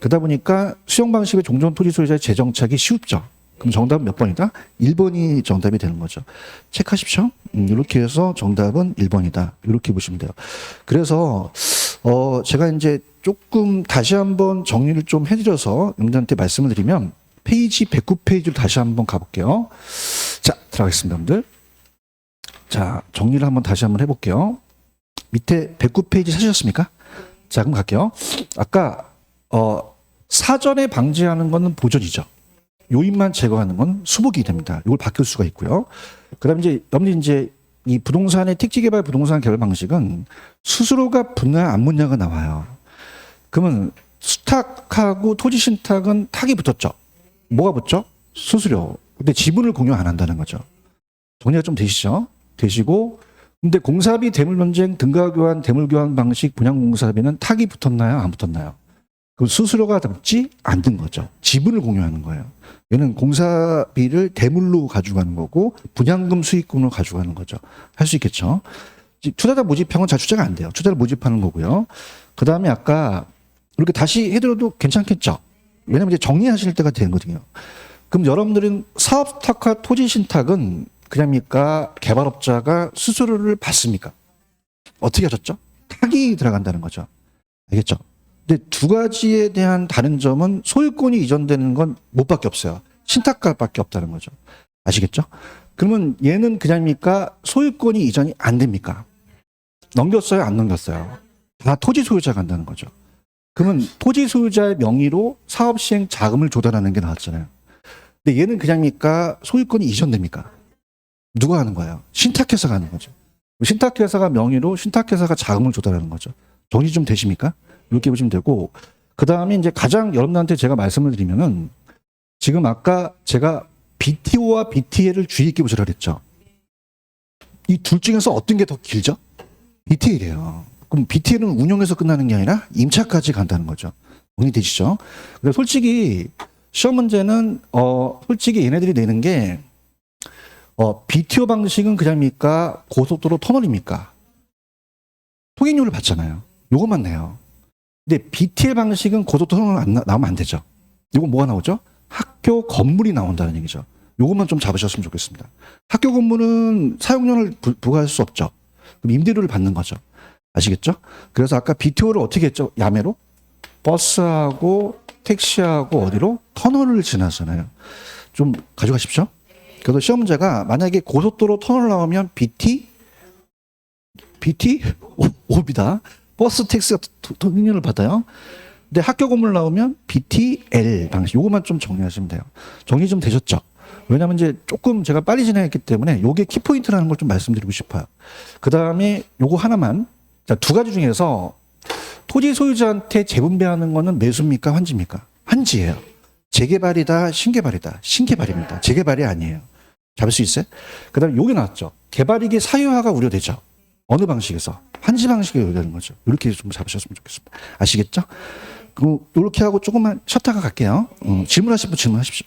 [SPEAKER 1] 그러다 보니까 수용 방식의 종전 토지 소유자의 재정착이 쉽죠. 그럼 정답은 몇 번이다? 1번이 정답이 되는 거죠. 체크하십시오. 이렇게 해서 정답은 1번이다. 이렇게 보시면 돼요. 그래서 제가 이제 조금 다시 한번 정리를 좀 해드려서 여러분들한테 말씀을 드리면 페이지 109페이지로 다시 한번 가볼게요. 자, 들어가겠습니다, 여러분들. 자, 정리를 한번 다시 한번 해볼게요. 밑에 109페이지 찾으셨습니까? 자, 그럼 갈게요. 아까 사전에 방지하는 것은 보존이죠. 요인만 제거하는 건 수복이 됩니다. 이걸 바뀔 수가 있고요. 그다음에 이제 여러분들 이제 이 부동산의 택지개발 부동산 개발 방식은 수수료가 붙냐 안 붙냐가 나와요. 그러면 수탁하고 토지 신탁은 탁이 붙었죠. 뭐가 붙죠? 수수료. 근데 지분을 공유 안 한다는 거죠. 정리가 좀 되시죠? 되시고 근데 공사비 대물논쟁 등가교환 대물교환 방식 분양공사비는 탁이 붙었나요? 안 붙었나요? 그 수수료가 붙지 않는 거죠. 지분을 공유하는 거예요. 얘는 공사비를 대물로 가져가는 거고 분양금 수익금으로 가져가는 거죠. 할 수 있겠죠. 투자자 모집형은 잘 투자가 안 돼요. 투자를 모집하는 거고요. 그 다음에 아까 이렇게 다시 해드려도 괜찮겠죠. 왜냐면 이제 정리하실 때가 되거든요. 그럼 여러분들은 사업 수탁과 토지 신탁은 그냥입니까? 개발업자가 수수료를 받습니까? 어떻게 하셨죠? 탁이 들어간다는 거죠. 알겠죠? 근데 두 가지에 대한 다른 점은 소유권이 이전되는 건 못밖에 없어요. 신탁가밖에 없다는 거죠. 아시겠죠? 그러면 얘는 그냥입니까? 소유권이 이전이 안 됩니까? 넘겼어요? 안 넘겼어요? 다 토지 소유자가 한다는 거죠. 그러면 토지 소유자의 명의로 사업 시행 자금을 조달하는 게 나왔잖아요. 근데 얘는 그냥입니까? 소유권이 이전됩니까? 누가 하는 거예요? 신탁회사가 하는 거죠. 신탁회사가 명의로 신탁회사가 자금을 조달하는 거죠. 정리 좀 되십니까? 이렇게 보시면 되고, 그 다음에 이제 가장 여러분들한테 제가 말씀을 드리면은, 지금 아까 제가 BTO와 BTL을 주의 있게 보시라 그랬죠. 이 둘 중에서 어떤 게 더 길죠? BTL이에요. 그럼 BTL은 운영에서 끝나는 게 아니라 임차까지 간다는 거죠. 정리되시죠? 근데 솔직히 시험 문제는 솔직히 얘네들이 내는 게 BTO 방식은 그냥입니까? 고속도로 터널입니까? 통행료를 받잖아요. 요것만 내요. 근데 BTL 방식은 고속도로 터널 나오면 안 되죠. 이건 뭐가 나오죠? 학교 건물이 나온다는 얘기죠. 요것만 좀 잡으셨으면 좋겠습니다. 학교 근무는 사용료를 부과할 수 없죠. 그럼 임대료를 받는 거죠. 아시겠죠? 그래서 아까 BTO를 어떻게 했죠? 야매로? 버스하고 택시하고 어디로? 터널을 지나잖아요. 좀 가져가십시오. 그래서 시험 문제가 만약에 고속도로 터널 나오면 BT 5입니다. 버스 택시가 통행료를 받아요. 근데 학교 건물 나오면 BTL 방식. 요것만 좀 정리하시면 돼요. 정리 좀 되셨죠? 왜냐면 이제 조금 제가 빨리 진행했기 때문에 요게 키포인트라는 걸 좀 말씀드리고 싶어요. 그 다음에 요거 하나만. 자, 두 가지 중에서 토지 소유자한테 재분배하는 거는 매수입니까? 환지입니까? 환지예요. 재개발이다, 신개발이다. 신개발입니다. 재개발이 아니에요. 잡을 수 있어요? 그 다음에 요게 나왔죠. 개발이익의 사유화가 우려되죠. 어느 방식에서? 환지 방식에 우려되는 거죠. 이렇게 좀 잡으셨으면 좋겠습니다. 아시겠죠? 그럼 이렇게 하고 조금만 쉬었다가 갈게요. 질문하실 분 질문하십시오.